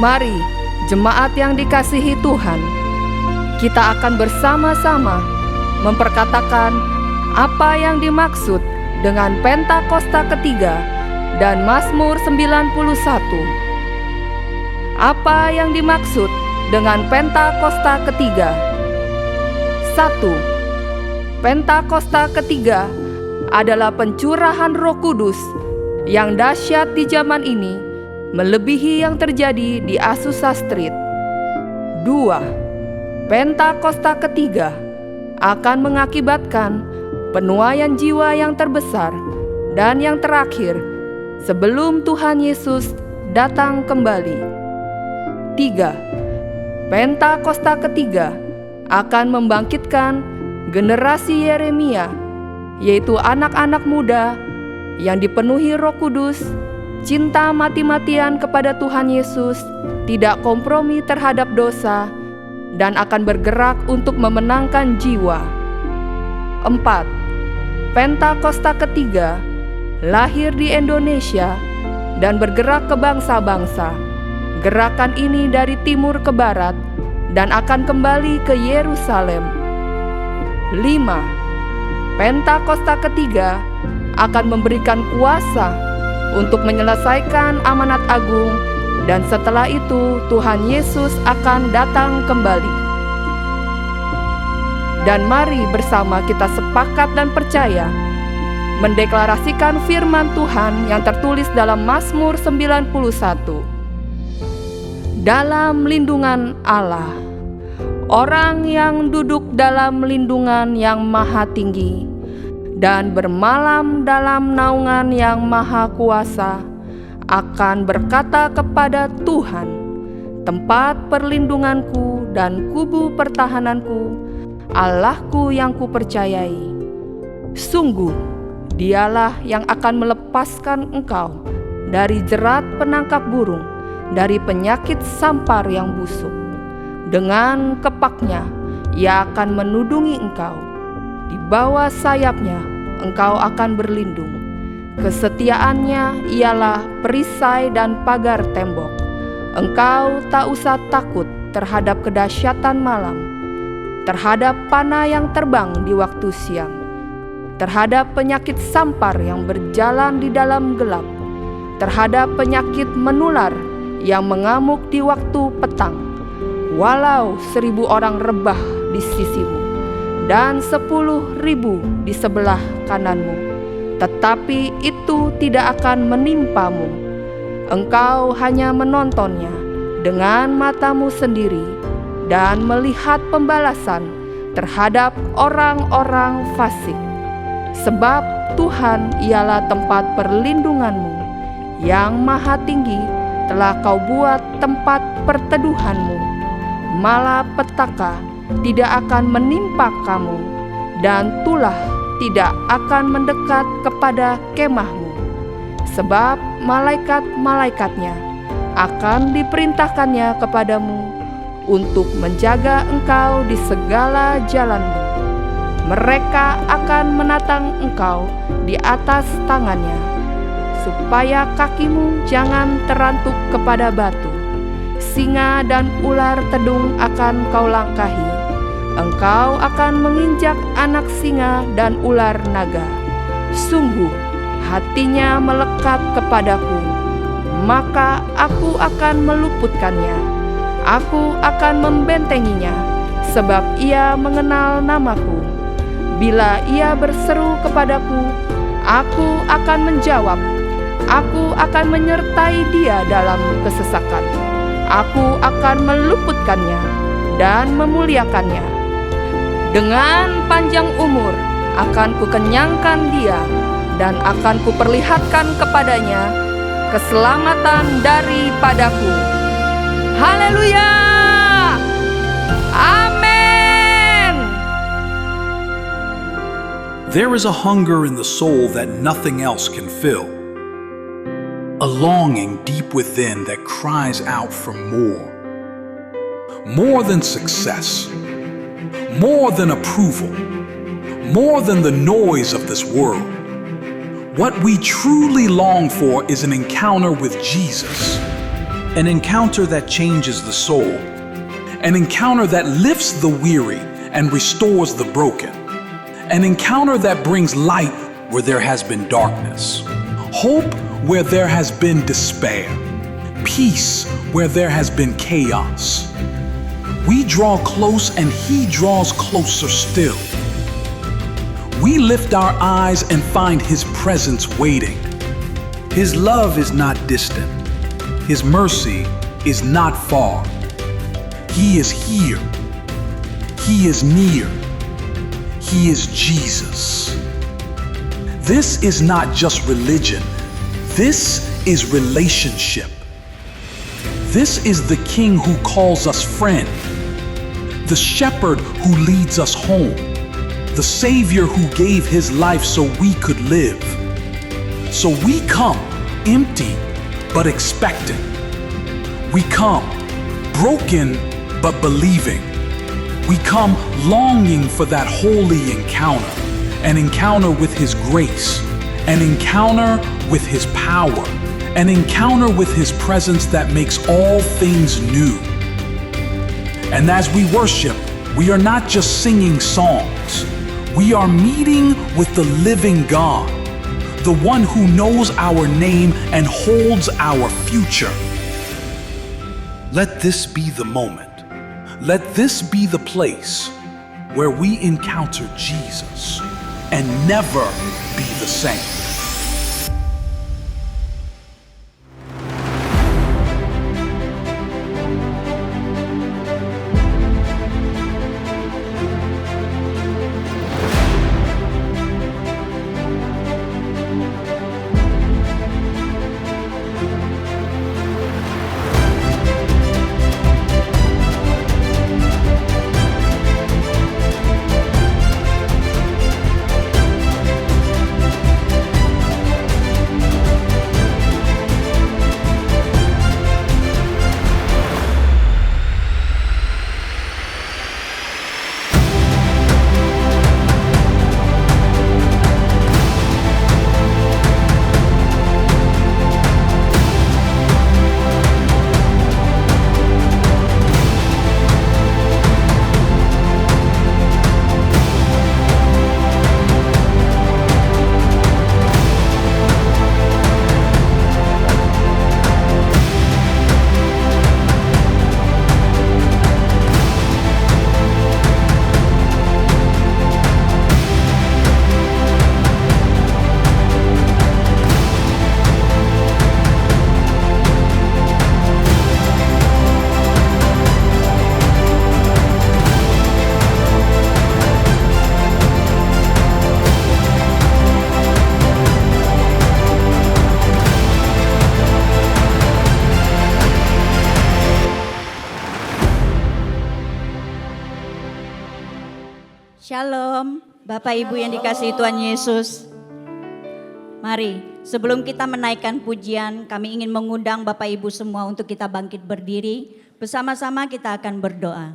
Mari, jemaat yang dikasihi Tuhan, kita akan bersama-sama memperkatakan apa yang dimaksud dengan Pentakosta ketiga dan Mazmur 91. Apa yang dimaksud dengan Pentakosta ketiga? 1. Pentakosta ketiga adalah pencurahan Roh Kudus yang dahsyat di zaman ini, melebihi yang terjadi di Azusa Street. 2. Pentakosta ketiga akan mengakibatkan penuaian jiwa yang terbesar dan yang terakhir sebelum Tuhan Yesus datang kembali. 3. Pentakosta ketiga akan membangkitkan generasi Yeremia, yaitu anak-anak muda yang dipenuhi Roh Kudus, cinta mati-matian kepada Tuhan Yesus, tidak kompromi terhadap dosa, dan akan bergerak untuk memenangkan jiwa. 4. Pentakosta ketiga lahir di Indonesia dan bergerak ke bangsa-bangsa. Gerakan ini dari timur ke barat dan akan kembali ke Yerusalem. 5. Pentakosta ketiga akan memberikan kuasa untuk menyelesaikan amanat agung, dan setelah itu Tuhan Yesus akan datang kembali. Dan mari bersama kita sepakat dan percaya mendeklarasikan firman Tuhan yang tertulis dalam Mazmur 91. Dalam lindungan Allah, orang yang duduk dalam lindungan yang maha tinggi dan bermalam dalam naungan yang maha kuasa akan berkata kepada Tuhan, tempat perlindunganku dan kubu pertahananku, Allahku yang kupercayai. Sungguh, Dialah yang akan melepaskan engkau dari jerat penangkap burung, dari penyakit sampar yang busuk. Dengan kepaknya Ia akan menudungi engkau, di bawah sayapnya engkau akan berlindung. Kesetiaannya ialah perisai dan pagar tembok. Engkau tak usah takut terhadap kedahsyatan malam, terhadap panah yang terbang di waktu siang, terhadap penyakit sampar yang berjalan di dalam gelap, terhadap penyakit menular yang mengamuk di waktu petang. Walau 1.000 orang rebah di sisimu dan 10.000 di sebelah kananmu, tetapi itu tidak akan menimpamu. Engkau hanya menontonnya dengan matamu sendiri dan melihat pembalasan terhadap orang-orang fasik. Sebab Tuhan ialah tempat perlindunganmu, yang maha tinggi telah kau buat tempat perteduhanmu. Malapetaka tidak akan menimpa kamu, dan tulah tidak akan mendekat kepada kemahmu. Sebab malaikat-malaikatnya akan diperintahkannya kepadamu untuk menjaga engkau di segala jalanmu. Mereka akan menatang engkau di atas tangannya, supaya kakimu jangan terantuk kepada batu. Singa dan ular tedung akan kau langkahi. Engkau akan menginjak anak singa dan ular naga. Sungguh hatinya melekat kepadaku, maka aku akan meluputkannya. Aku akan membentenginya, sebab ia mengenal namaku. Bila ia berseru kepadaku, aku akan menjawab. Aku akan menyertai dia dalam kesesakan. Aku akan meluputkannya dan memuliakannya. Dengan panjang umur akan kukenyangkan dia, dan akan kuperlihatkan kepadanya keselamatan daripadaku. Haleluya! Amen. There is a hunger in the soul that nothing else can fill. A longing deep within that cries out for more. More than success. More than approval. More than the noise of this world. What we truly long for is an encounter with Jesus. an encounter that changes the soul, an encounter that lifts the weary and restores the broken, an encounter that brings light where there has been darkness, hope where there has been despair, peace where there has been chaos. We draw close and He draws closer still. We lift our eyes and find His presence waiting. His love is not distant. His mercy is not far. He is here. He is near. He is Jesus. This is not just religion. This is relationship. This is the King who calls us friend, the shepherd who leads us home, the Savior who gave His life so we could live. So we come empty but expectant. We come broken but believing. We come longing for that holy encounter, an encounter with His grace, an encounter with His power, an encounter with His presence that makes all things new. And as we worship, we are not just singing songs. We are meeting with the living God, the one who knows our name and holds our future. Let this be the moment. Let this be the place where we encounter Jesus and never be the same. Shalom, Bapak Ibu yang dikasihi Tuhan Yesus. Mari, sebelum kita menaikkan pujian, kami ingin mengundang Bapak Ibu semua untuk kita bangkit berdiri. Bersama-sama kita akan berdoa.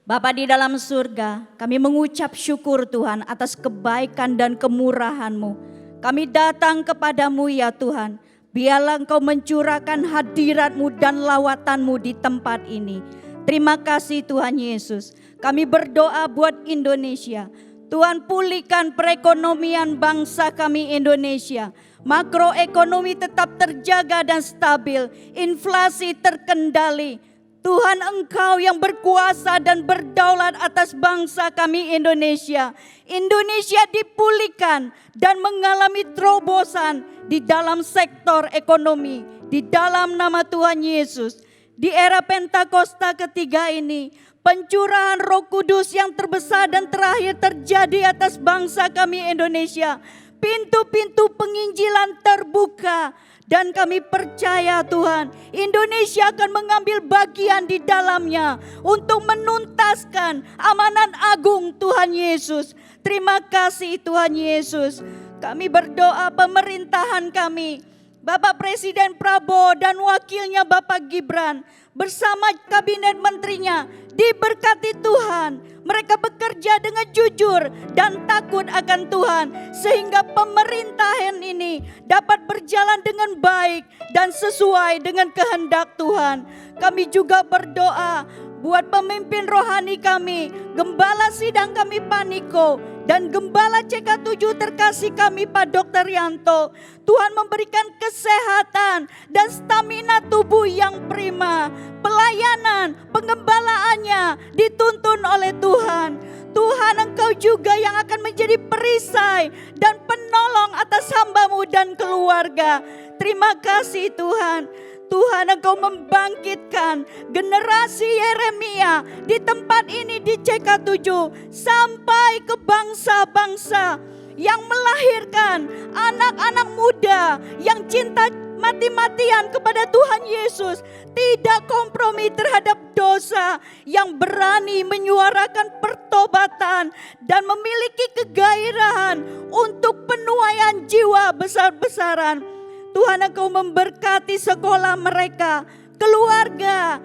Bapa di dalam surga, kami mengucap syukur Tuhan atas kebaikan dan kemurahan-Mu. Kami datang kepadamu ya Tuhan. Biarlah Engkau mencurahkan hadirat-Mu dan lawatan-Mu di tempat ini. Terima kasih Tuhan Yesus. Kami berdoa buat Indonesia. Tuhan pulihkan perekonomian bangsa kami Indonesia. Makroekonomi tetap terjaga dan stabil. Inflasi terkendali. Tuhan Engkau yang berkuasa dan berdaulat atas bangsa kami Indonesia. Indonesia dipulihkan dan mengalami terobosan di dalam sektor ekonomi. Di dalam nama Tuhan Yesus. Di era Pentakosta ketiga ini, pencurahan Roh Kudus yang terbesar dan terakhir terjadi atas bangsa kami Indonesia. Pintu-pintu penginjilan terbuka dan kami percaya Tuhan, Indonesia akan mengambil bagian di dalamnya untuk menuntaskan amanat agung Tuhan Yesus. Terima kasih Tuhan Yesus. Kami berdoa pemerintahan kami, Bapak Presiden Prabowo dan wakilnya Bapak Gibran bersama kabinet menterinya diberkati Tuhan. Mereka bekerja dengan jujur dan takut akan Tuhan sehingga pemerintahan ini dapat berjalan dengan baik dan sesuai dengan kehendak Tuhan. Kami juga berdoa buat pemimpin rohani kami, Gembala Sidang kami Pak Niko, dan Gembala CK7 terkasih kami Pak Dr. Yanto. Tuhan memberikan kesehatan dan stamina tubuh yang prima. Pelayanan, pengembalaannya dituntun oleh Tuhan. Tuhan, Engkau juga yang akan menjadi perisai dan penolong atas hamba-Mu dan keluarga. Terima kasih Tuhan. Tuhan, Engkau membangkitkan generasi Yeremia di tempat ini di CK7 sampai ke bangsa-bangsa yang melahirkan anak-anak muda yang cinta mati-matian kepada Tuhan Yesus, tidak kompromi terhadap dosa, yang berani menyuarakan pertobatan dan memiliki kegairahan untuk penuaian jiwa besar-besaran. Tuhan, Engkau memberkati sekolah mereka, keluarga,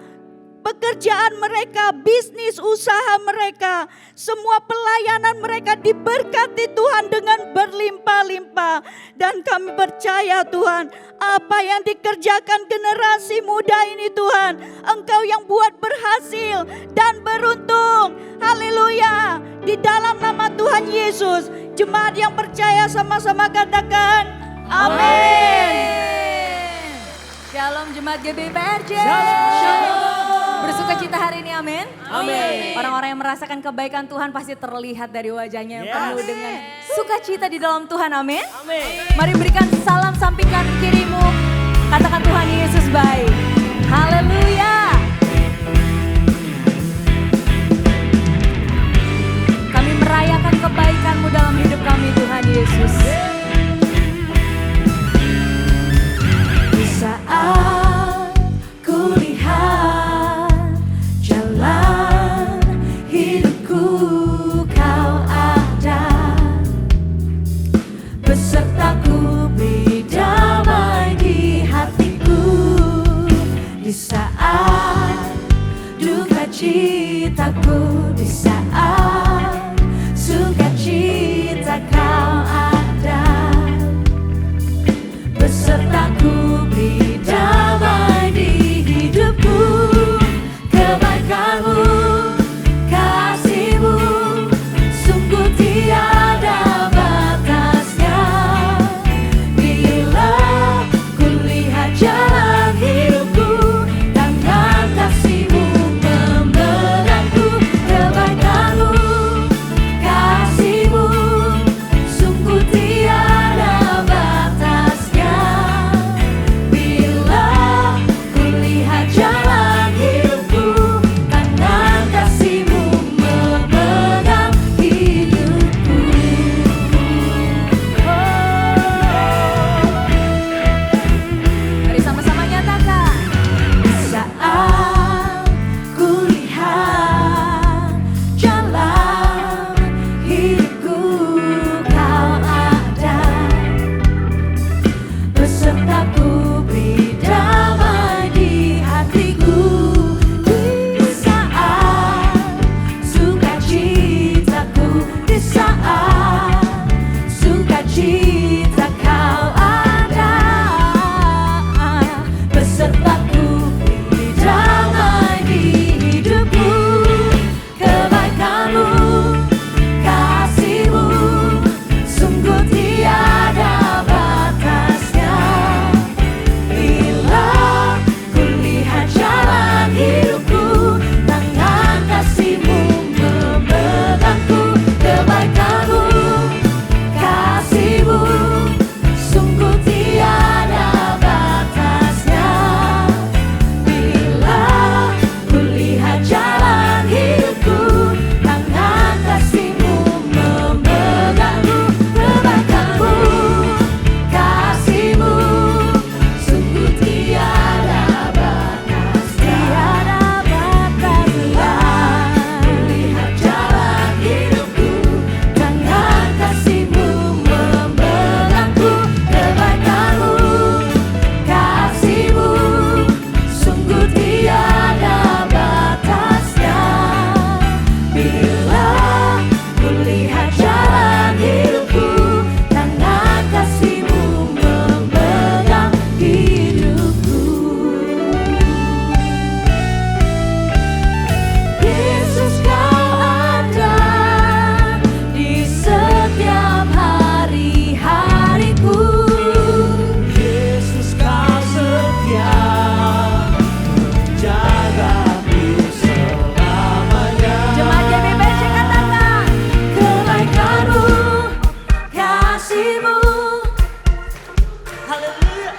pekerjaan mereka, bisnis usaha mereka, semua pelayanan mereka diberkati Tuhan dengan berlimpah-limpah. Dan kami percaya Tuhan, apa yang dikerjakan generasi muda ini Tuhan, Engkau yang buat berhasil dan beruntung. Haleluya. Di dalam nama Tuhan Yesus, jemaat yang percaya sama-sama katakan amin. Shalom jemaat GBPRJ. Shalom. Bersuka cita hari ini, amin. Amin. Orang-orang yang merasakan kebaikan Tuhan pasti terlihat dari wajahnya yang penuh dengan sukacita di dalam Tuhan, amin. Mari berikan salam sampingkan kirimu. Katakan Tuhan Yesus baik. Haleluya. Kami merayakan kebaikan-Mu dalam hidup kami Tuhan Yesus. Saat ku lihat jalan hidupku, Kau ada besertaku, beri damai di hatiku. Di saat duka citaku, di saat sukacita Kau ada besertaku, beri damai di hidupku. Kebaikan-Mu, kasih-Mu, sungguh tiada batasnya. Bila ku lihat jalan hidupku, tangan kasih-Mu memegangku. Kebaikan-Mu, kasih-Mu, sungguh tiada batasnya. Bila ku lihat jalan hidupku, tangan kasih-Mu memegang hidupku. Mari sama-sama nyatakan. Di saat ku lihat jalan hidupku, Kau ada besertaku, beri damai di hatiku. Di saat sukacitaku, di saat sukacita Kau ada besertaku, beri damai di hidupku. Kebaikan-Mu, kasih-Mu, sungguh tiada batasnya. Bila ku lihat jalan hidupku, tangan kasih-Mu memegangku. Kebaikan-Mu, kasih-Mu, kasih-Mu. Haleluya.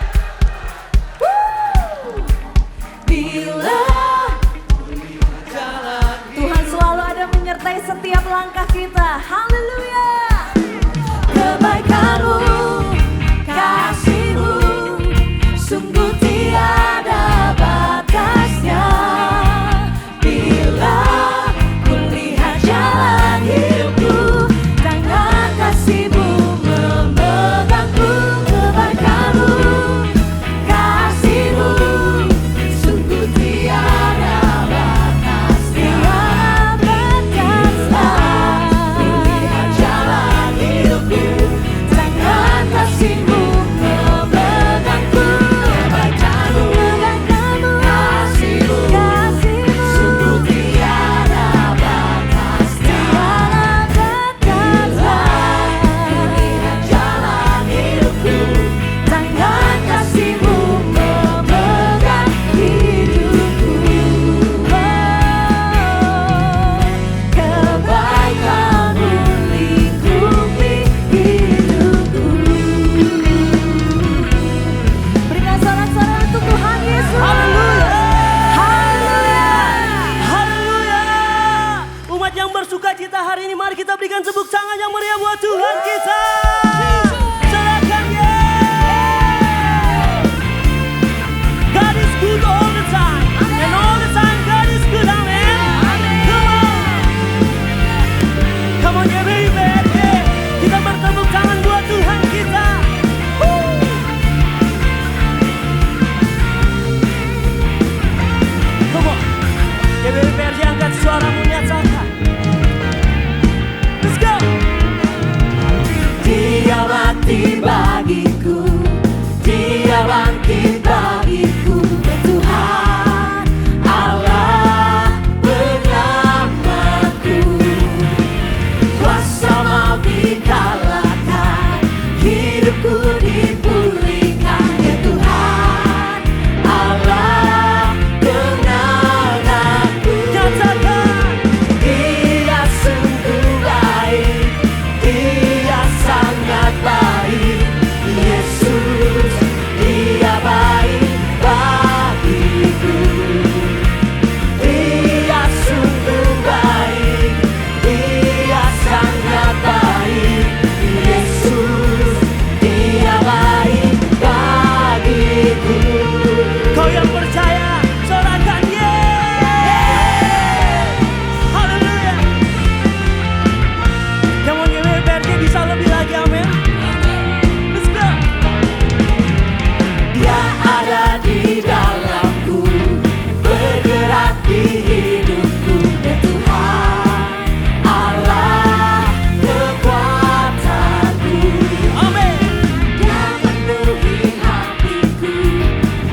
Bila Tuhan selalu ada menyertai setiap langkah kita. Haleluya. Kebaikan-Mu, kasih-Mu, sungguh tiada batasnya. Bila kulihat jalan hidupku, tangan kasih-Mu memegangku. Kebaikan-Mu, kasih-Mu, sungguh tiada batasnya. Kulihat jalan hidupku, tangan kasih-Mu memegangku. Kebaikan-Mu, kasih-Mu, sungguh tiada batasnya. Kulihat jalan hidupku, tangan kasih-Mu memegang hidupku. Kebaikan-Mu lingkupi hidupku. Berikan sorak-sorai untuk Tuhan Yesus. Haleluya. Haleluya. Umat yang bersuka cita hari ini, mari kita berikan tepuk tangan yang meriah buat Tuhan kita. Serahkan God is good all the time. And all the time God is good, amen. Come on. Come on, yeah, baby. Kita bertepuk tangan buat Tuhan kita. Come on. GBRI angkat suaramu, nyatakan. Let's go. Dia mati bagiku, Dia bangkit bagiku. Tuhan Allah bernamaku, kuasa mau dikalahkan, hidupku dipulihkan. Ya Tuhan Allah dengan aku. Nyatakan. Dia sungguh baik, Dia sangat baik. Yesus, Dia baik bagiku. Dia sungguh baik, Dia sangat baik. Yesus, Dia baik bagiku. Kau yang percaya, sorakan yeah. Haleluya. Come on, GBRI bisa lebih lagi, amin. Let's go. Dia ada di dalamku, bergerak di hidupku. Ya Tuhan Allah kekuatanku. Amin. Dia penuhi hatiku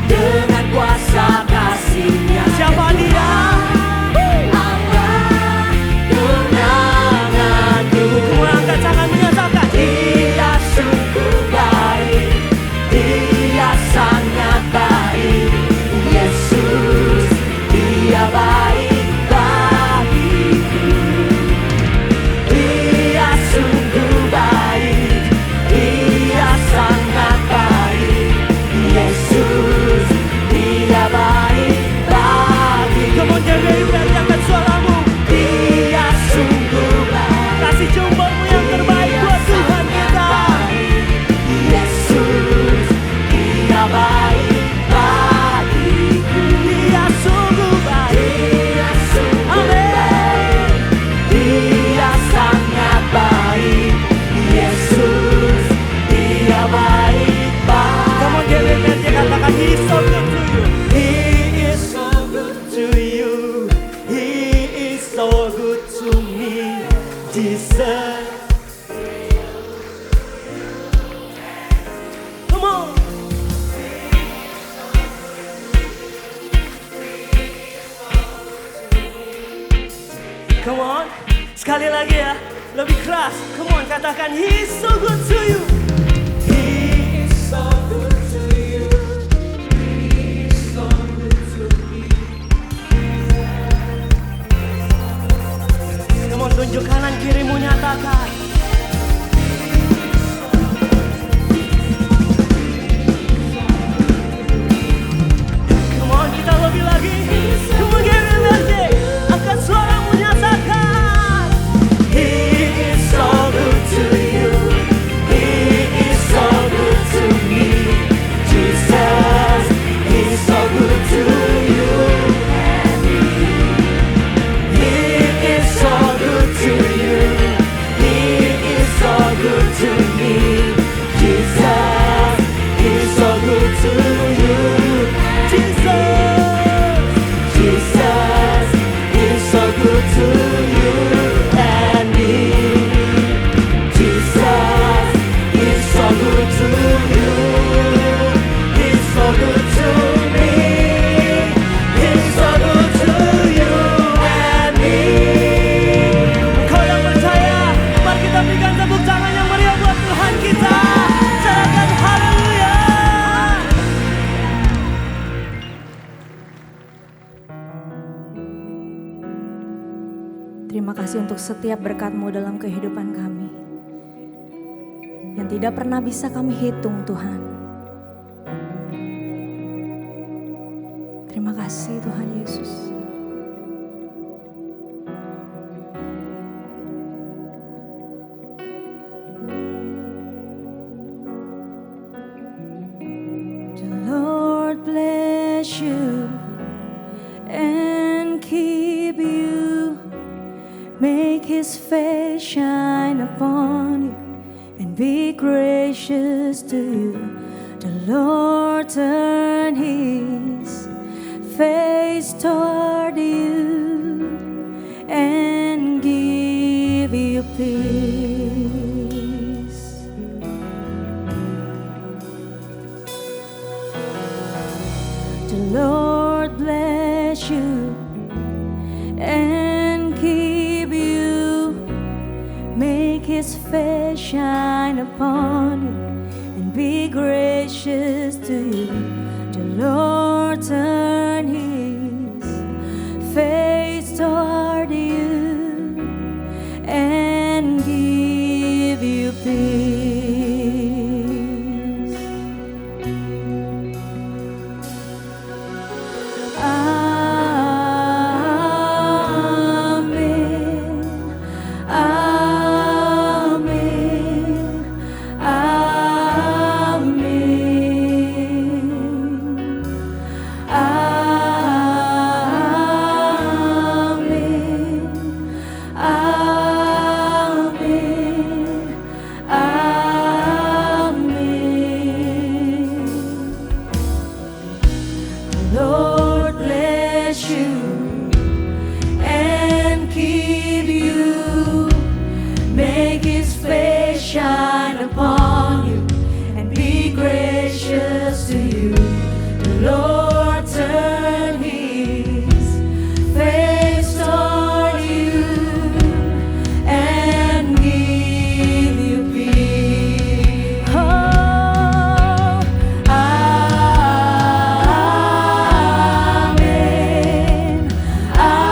dengan kuasa kasih-Nya. Siapa dia? Allah tunanganku. Semua angkat tangan menyatakan. Dia sungguh baik, Dia sangat baik. Yesus, Dia baik bagiku. Dia sungguh baik, Dia sangat baik. Yesus, Dia baik bagiku. Come on, GBRI angkat suaramu. Dia sungguh baik, Kasih jempolmu yang terbaik buat Tuhan kita. Yesus, Dia baik bagiku. Dia sungguh baik. Dia sungguh Amin. baik, Dia sangat baik. Yesus, Dia baik Come on, GBRI katakan He is so good to you. He is so good To you, He is so good to me. Jesus. Come on. Come on. Sekali lagi ya, lebih keras. Come on, katakan He is so good to you. He is so good to you. He is so good to me. Come on, tunjuk kanan kirimu, nyatakan. kasih untuk setiap berkat-Mu dalam kehidupan kami, yang tidak pernah bisa kami hitung Tuhan. Terima kasih Tuhan Yesus. The Lord bless you and keep you. Make His face shine upon you and be gracious to you. The Lord turn His face toward you and give you peace. The Lord bless you and keep you. Make His face shine upon you and be gracious to you. The Lord turn His face toward you and give you peace. Amen. Amen. Lord bless you and keep you. Make His face shine upon you and be gracious to you. The Lord turn His face toward you and give you peace. Oh, amen. Amen.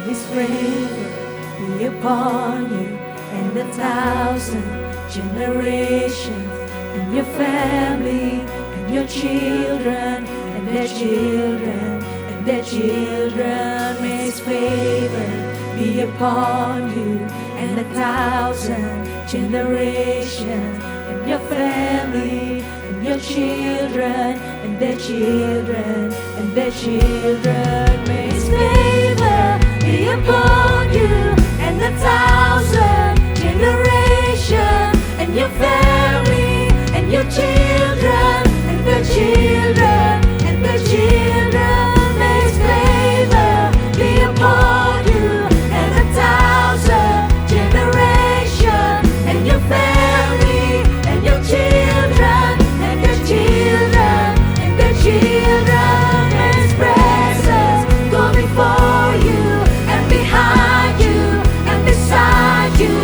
His favor be upon you and 1,000 generations, and your family, and your children, and their children, and their children. May His favor be upon you and 1,000 generations, and your family, and your children, and their children, and their children. May His favor be upon you and 1,000 generations, and your family, and your children, and their children, and their children. May His favor be upon you and 1,000 generations, and your family, and your children, and their children, and their children. May His presence go before you and behind you and beside you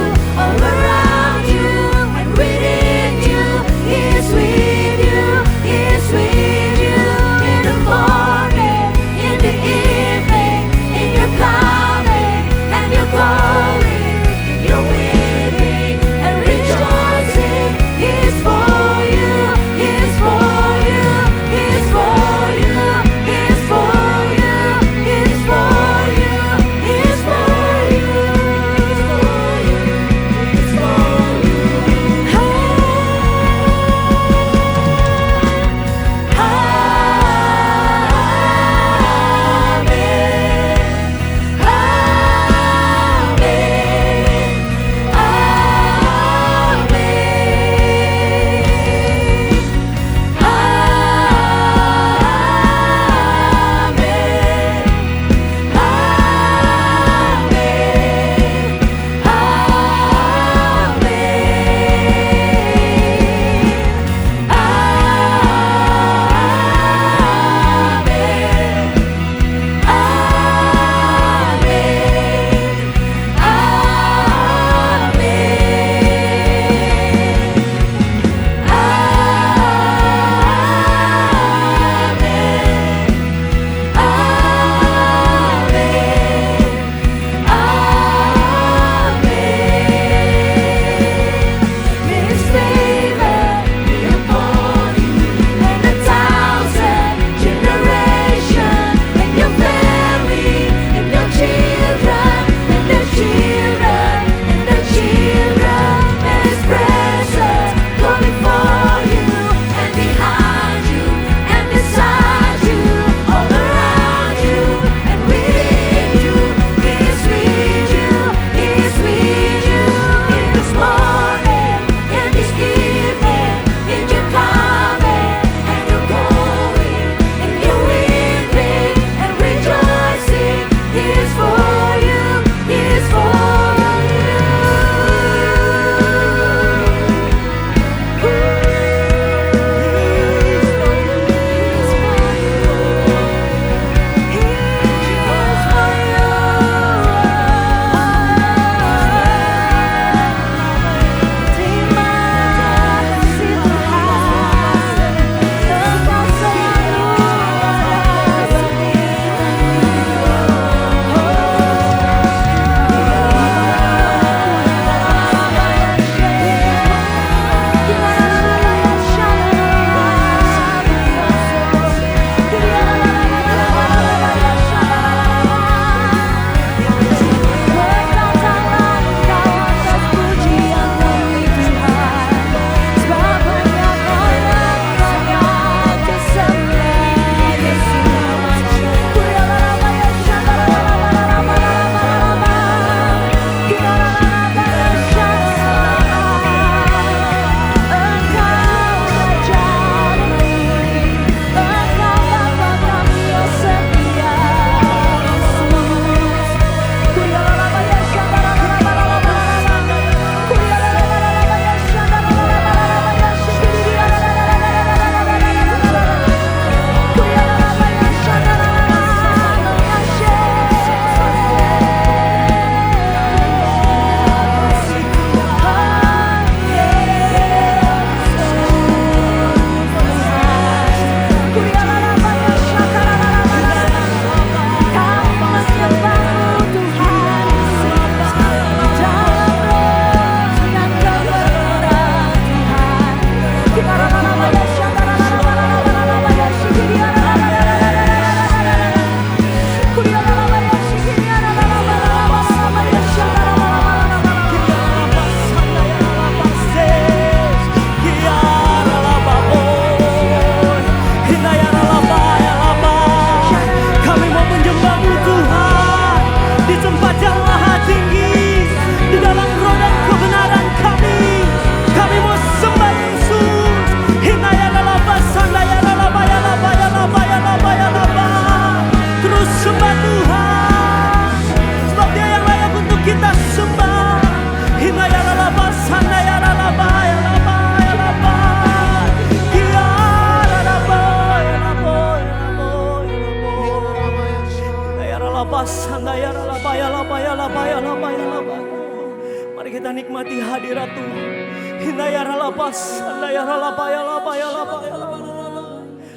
kita nikmati hadirat Tuhan. Hinayara lapas, hinayara lapaya lapaya lapaya lapaya.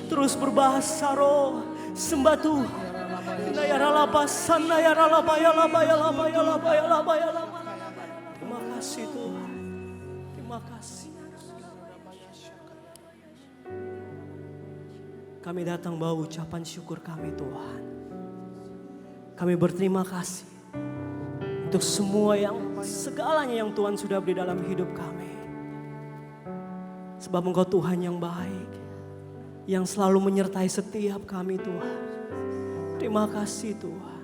Terus berbahasa roh, sembah Tuhan. Hinayara lapas, hinayara lapaya lapaya lapaya lapaya lapaya lapaya. Terima kasih Tuhan. Terima kasih. Kami datang bawa ucapan syukur kami Tuhan. Kami berterima kasih untuk semua segalanya yang Tuhan sudah beri dalam hidup kami. Sebab Engkau Tuhan yang baik, yang selalu menyertai setiap kami Tuhan. Terima kasih Tuhan.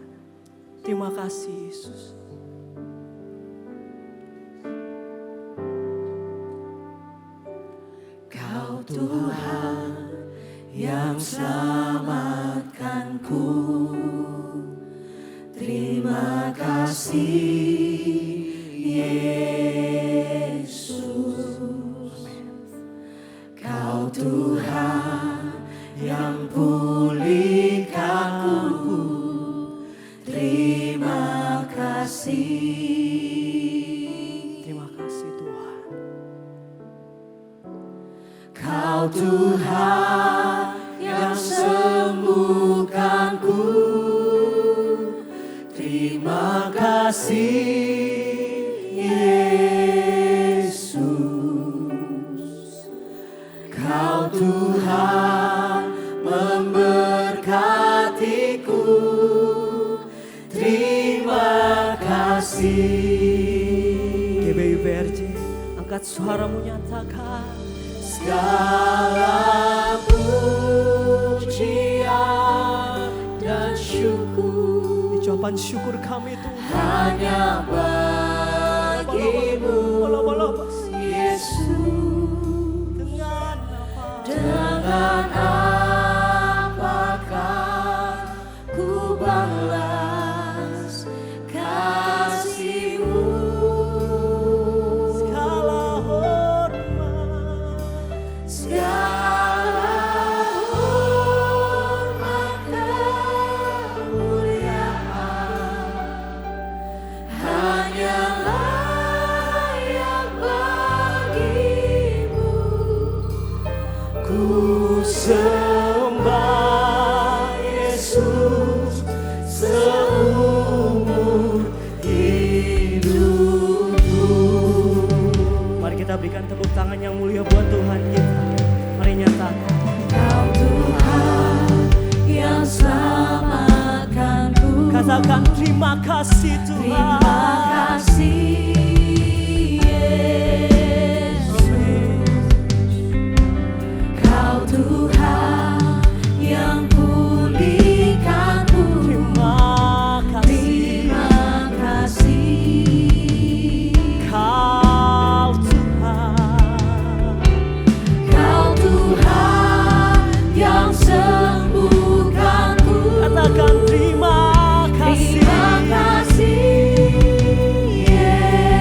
Terima kasih Yesus. Kau Tuhan yang selamatkanku, terima kasih Yesus. Kau Tuhan yang pulihkanku, terima kasih. Terima kasih Tuhan. Kau Tuhan yang sembuhkanku, terima kasih Yesus. Kau Tuhan memberkatiku, terima kasih. GBI PRJ, angkat suaramu nyatakan. Segala pujian dan syukur Ucapan syukur kami Tuhan. hanya bagimu, Yesus. Dengan apakah ku balas kasih-Mu? Segala hormat, Segala hormat kemuliaan hanya layak bagimu. Ku sembah Yesus seumur hidupku. Mari kita berikan tepuk tangan yang mulia buat Tuhan kita. Mari nyatakan. Kau Tuhan yang selamatkanku, Katakan terima kasih Tuhan. terima kasih Yesus. Kau Tuhan yang pulihkanku, Terima kasih. terima kasih. Kau Tuhan. Kau Tuhan yang sembuhkanku, Katakan terima kasih. terima kasih Yesus.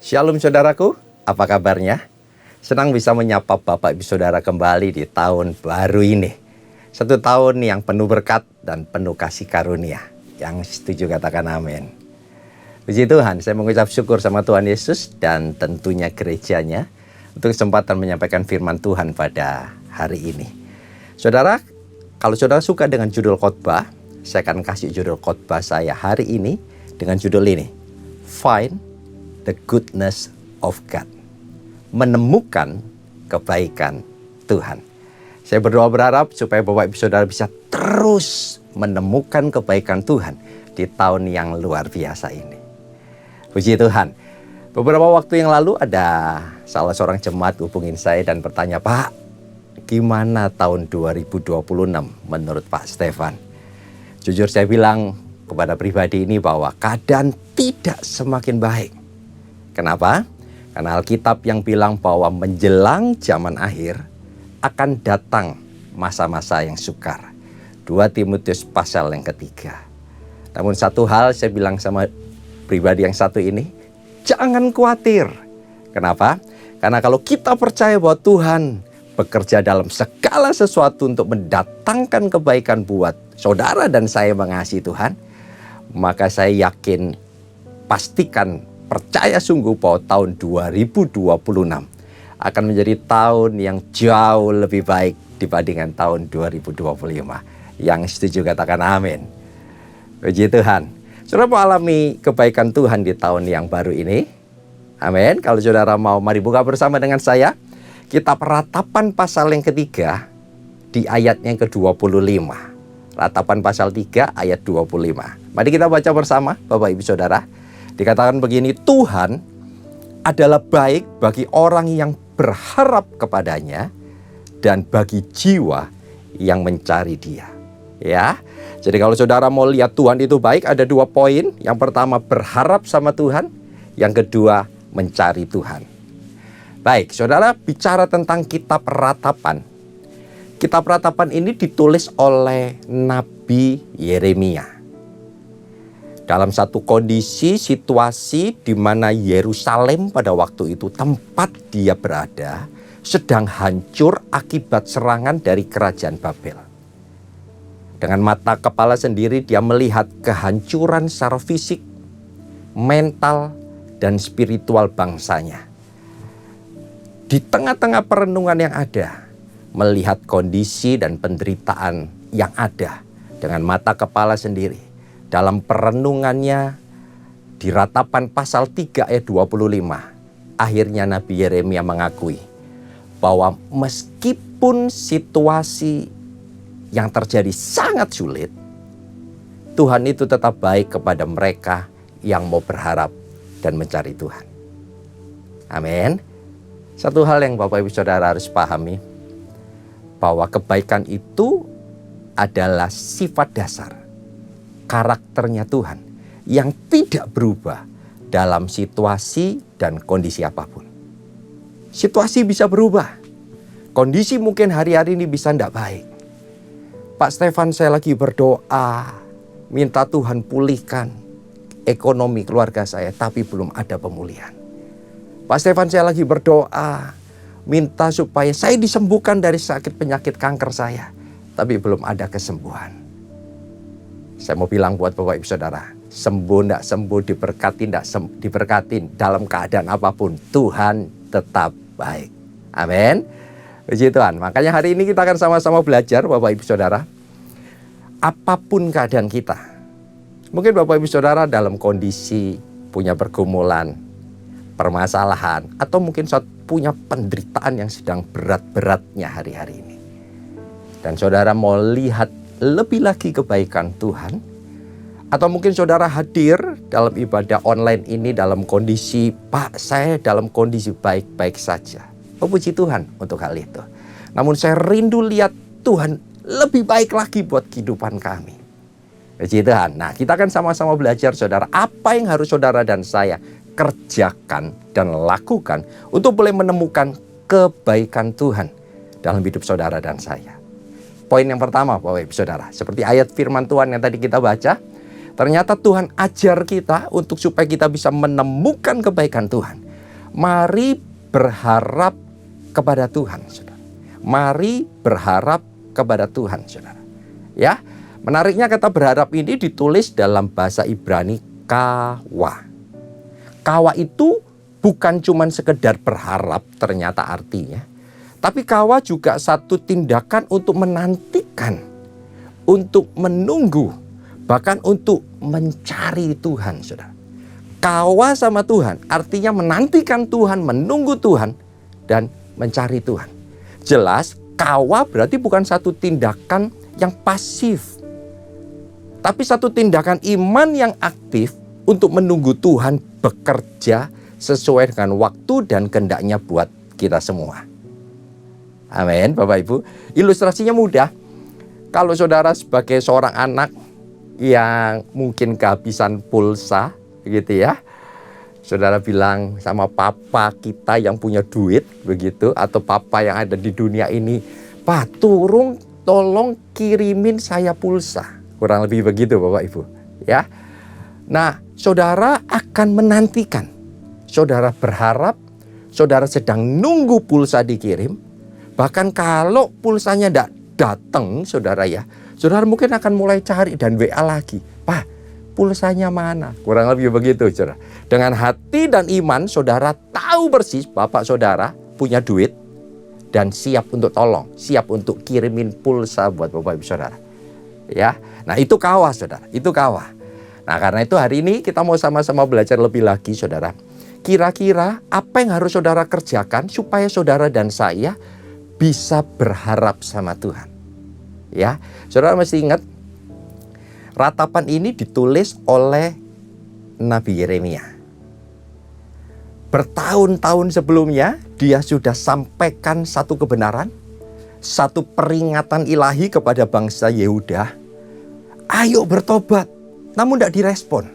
Shalom saudaraku, apa kabarnya? Senang bisa menyapa Bapak Ibu Saudara kembali di tahun baru ini. Satu tahun yang penuh berkat dan penuh kasih karunia. Yang setuju katakan amin. Puji Tuhan, saya mengucap syukur sama Tuhan Yesus dan tentunya gerejanya untuk kesempatan menyampaikan firman Tuhan pada hari ini. Saudara, kalau saudara suka dengan judul khotbah, saya akan kasih judul khotbah saya hari ini dengan judul ini, Find the Goodness of God. Menemukan kebaikan Tuhan. Saya berdoa berharap supaya Bapak Ibu Saudara bisa terus menemukan kebaikan Tuhan di tahun yang luar biasa ini. Puji Tuhan. Beberapa waktu yang lalu ada salah seorang jemaat hubungin saya dan bertanya, Pak, gimana tahun 2026 menurut Pak Stefan? Jujur saya bilang kepada pribadi ini bahwa keadaan tidak semakin baik. Kenapa? Karena Alkitab yang bilang bahwa menjelang zaman akhir akan datang masa-masa yang sukar. 2 Timotius pasal yang ketiga. Namun satu hal saya bilang sama pribadi yang satu ini, jangan khawatir. Kenapa? Karena kalau kita percaya bahwa Tuhan bekerja dalam segala sesuatu untuk mendatangkan kebaikan buat saudara dan saya mengasihi Tuhan, maka saya yakin, pastikan, percaya sungguh bahwa tahun 2026 akan menjadi tahun yang jauh lebih baik dibandingkan tahun 2025. Yang setuju katakan amin. Puji Tuhan. Saudara mau alami kebaikan Tuhan di tahun yang baru ini? Amin. Kalau saudara mau, mari buka bersama dengan saya Kitab Ratapan pasal yang ketiga di ayatnya yang ke-25. Ratapan pasal 3 ayat 25. Mari kita baca bersama Bapak Ibu Saudara. Dikatakan begini, Tuhan adalah baik bagi orang yang berharap kepadanya dan bagi jiwa yang mencari Dia. Ya. Jadi kalau saudara mau lihat Tuhan itu baik, ada 2 poin. Yang pertama, berharap sama Tuhan. Yang kedua, mencari Tuhan. Baik, saudara bicara tentang kitab Ratapan. Kitab Ratapan ini ditulis oleh Nabi Yeremia. Dalam satu kondisi, situasi di mana Yerusalem pada waktu itu tempat dia berada sedang hancur akibat serangan dari kerajaan Babel. Dengan mata kepala sendiri dia melihat kehancuran secara fisik, mental, dan spiritual bangsanya. Di tengah-tengah perenungan yang ada, melihat kondisi dan penderitaan yang ada dengan mata kepala sendiri. Dalam perenungannya di Ratapan pasal 3 ayat 25, akhirnya Nabi Yeremia mengakui bahwa meskipun situasi yang terjadi sangat sulit, Tuhan itu tetap baik kepada mereka yang mau berharap dan mencari Tuhan. Amin. Satu hal yang Bapak Ibu Saudara harus pahami, bahwa kebaikan itu adalah sifat dasar, karakternya Tuhan yang tidak berubah dalam situasi dan kondisi apapun. Situasi bisa berubah. Kondisi mungkin hari-hari ini bisa tidak baik. Pak Stefan, saya lagi berdoa, minta Tuhan pulihkan ekonomi keluarga saya, tapi belum ada pemulihan. Pak Stefan, saya lagi berdoa, minta supaya saya disembuhkan dari sakit penyakit kanker saya, tapi belum ada kesembuhan. Saya mau bilang buat Bapak Ibu Saudara, sembuh tidak sembuh, diberkati dalam keadaan apapun, Tuhan tetap baik. Amin. Puji Tuhan. Makanya hari ini kita akan sama-sama belajar Bapak Ibu Saudara, apapun keadaan kita. Mungkin Bapak Ibu Saudara dalam kondisi punya pergumulan, permasalahan, atau mungkin punya penderitaan yang sedang berat-beratnya hari-hari ini. Dan saudara mau lihat lebih lagi kebaikan Tuhan, atau mungkin saudara hadir dalam ibadah online ini dalam kondisi, Pak, saya dalam kondisi baik-baik saja. Oh, puji Tuhan untuk hal itu. Namun saya rindu lihat Tuhan lebih baik lagi buat kehidupan kami. Puji Tuhan. Nah, kita akan sama-sama belajar saudara, apa yang harus saudara dan saya kerjakan dan lakukan untuk boleh menemukan kebaikan Tuhan dalam hidup saudara dan saya. Poin yang pertama, Bapak Ibu Saudara, seperti ayat firman Tuhan yang tadi kita baca, ternyata Tuhan ajar kita untuk supaya kita bisa menemukan kebaikan Tuhan. Mari berharap kepada Tuhan, saudara. Mari berharap kepada Tuhan, saudara. Ya, menariknya kata berharap ini ditulis dalam bahasa Ibrani kawa. Kawa itu bukan cuma sekedar berharap ternyata artinya. Tapi kawa juga satu tindakan untuk menantikan, untuk menunggu, bahkan untuk mencari Tuhan, saudara. Kawa sama Tuhan artinya menantikan Tuhan, menunggu Tuhan, dan mencari Tuhan. Jelas kawa berarti bukan satu tindakan yang pasif, tapi satu tindakan iman yang aktif untuk menunggu Tuhan bekerja sesuai dengan waktu dan kehendaknya buat kita semua. Amin, Bapak Ibu. Ilustrasinya mudah. Kalau saudara sebagai seorang anak yang mungkin kehabisan pulsa, begitu ya, saudara bilang sama papa kita yang punya duit, begitu, atau papa yang ada di dunia ini, "Pak, tolong kirimin saya pulsa." Kurang lebih begitu, Bapak Ibu, ya. Nah, saudara akan menantikan, saudara berharap, saudara sedang nunggu pulsa dikirim. Bahkan kalau pulsanya tidak datang, saudara ya, saudara mungkin akan mulai cari dan WA lagi, "Pak, pulsanya mana?" Kurang lebih begitu, saudara. Dengan hati dan iman, saudara tahu persis bapak saudara punya duit dan siap untuk tolong, siap untuk kirimin pulsa buat bapak ibu saudara. Ya, nah itu kawa, saudara. Itu kawa. Nah, karena itu hari ini kita mau sama-sama belajar lebih lagi, saudara. Kira-kira apa yang harus saudara kerjakan supaya saudara dan saya bisa berharap sama Tuhan? Ya, saudara mesti ingat, ratapan ini ditulis oleh Nabi Yeremia. Bertahun-tahun sebelumnya dia sudah sampaikan satu kebenaran, satu peringatan ilahi kepada bangsa Yehuda. Ayo bertobat, namun tidak direspon.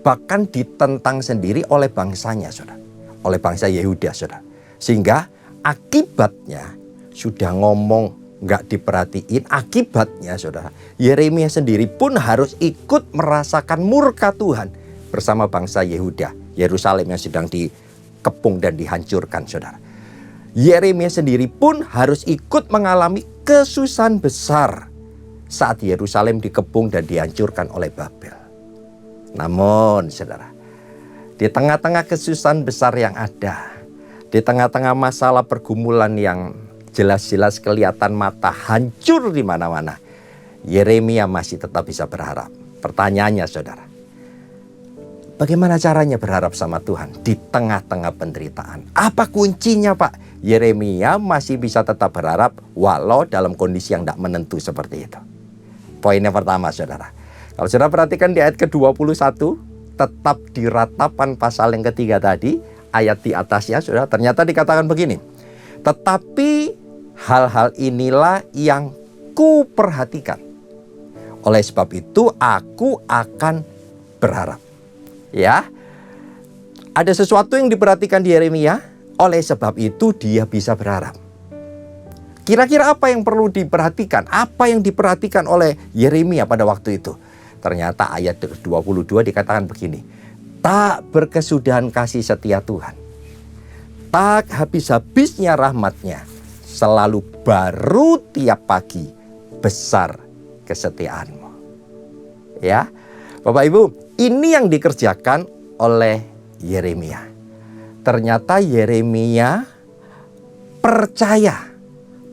Bahkan ditentang sendiri oleh bangsanya, saudara. Oleh bangsa Yehuda, saudara. Sehingga akibatnya sudah ngomong nggak diperhatiin, akibatnya saudara, Yeremia sendiri pun harus ikut merasakan murka Tuhan bersama bangsa Yehuda. Yerusalem yang sedang dikepung dan dihancurkan, saudara. Yeremia sendiri pun harus ikut mengalami kesusahan besar saat Yerusalem dikepung dan dihancurkan oleh Babel. Namun, saudara, di tengah-tengah kesusahan besar yang ada, di tengah-tengah masalah pergumulan yang jelas-jelas kelihatan mata hancur di mana-mana, Yeremia masih tetap bisa berharap. Pertanyaannya, saudara, bagaimana caranya berharap sama Tuhan di tengah-tengah penderitaan? Apa kuncinya, Pak? Yeremia masih bisa tetap berharap walau dalam kondisi yang tidak menentu seperti itu. Poin yang pertama, saudara. Kalau saudara perhatikan di ayat ke-21, tetap di ratapan pasal yang ketiga tadi, ayat di atasnya, saudara, ternyata dikatakan begini. Tetapi hal-hal inilah yang kuperhatikan. Oleh sebab itu aku akan berharap. Ya. Ada sesuatu yang diperhatikan di Yeremia, oleh sebab itu dia bisa berharap. Kira-kira apa yang perlu diperhatikan? Apa yang diperhatikan oleh Yeremia pada waktu itu? Ternyata ayat 22 dikatakan begini. Tak berkesudahan kasih setia Tuhan, tak habis-habisnya rahmatnya, selalu baru tiap pagi, besar kesetiaanmu. Ya, Bapak Ibu, ini yang dikerjakan oleh Yeremia. Ternyata Yeremia percaya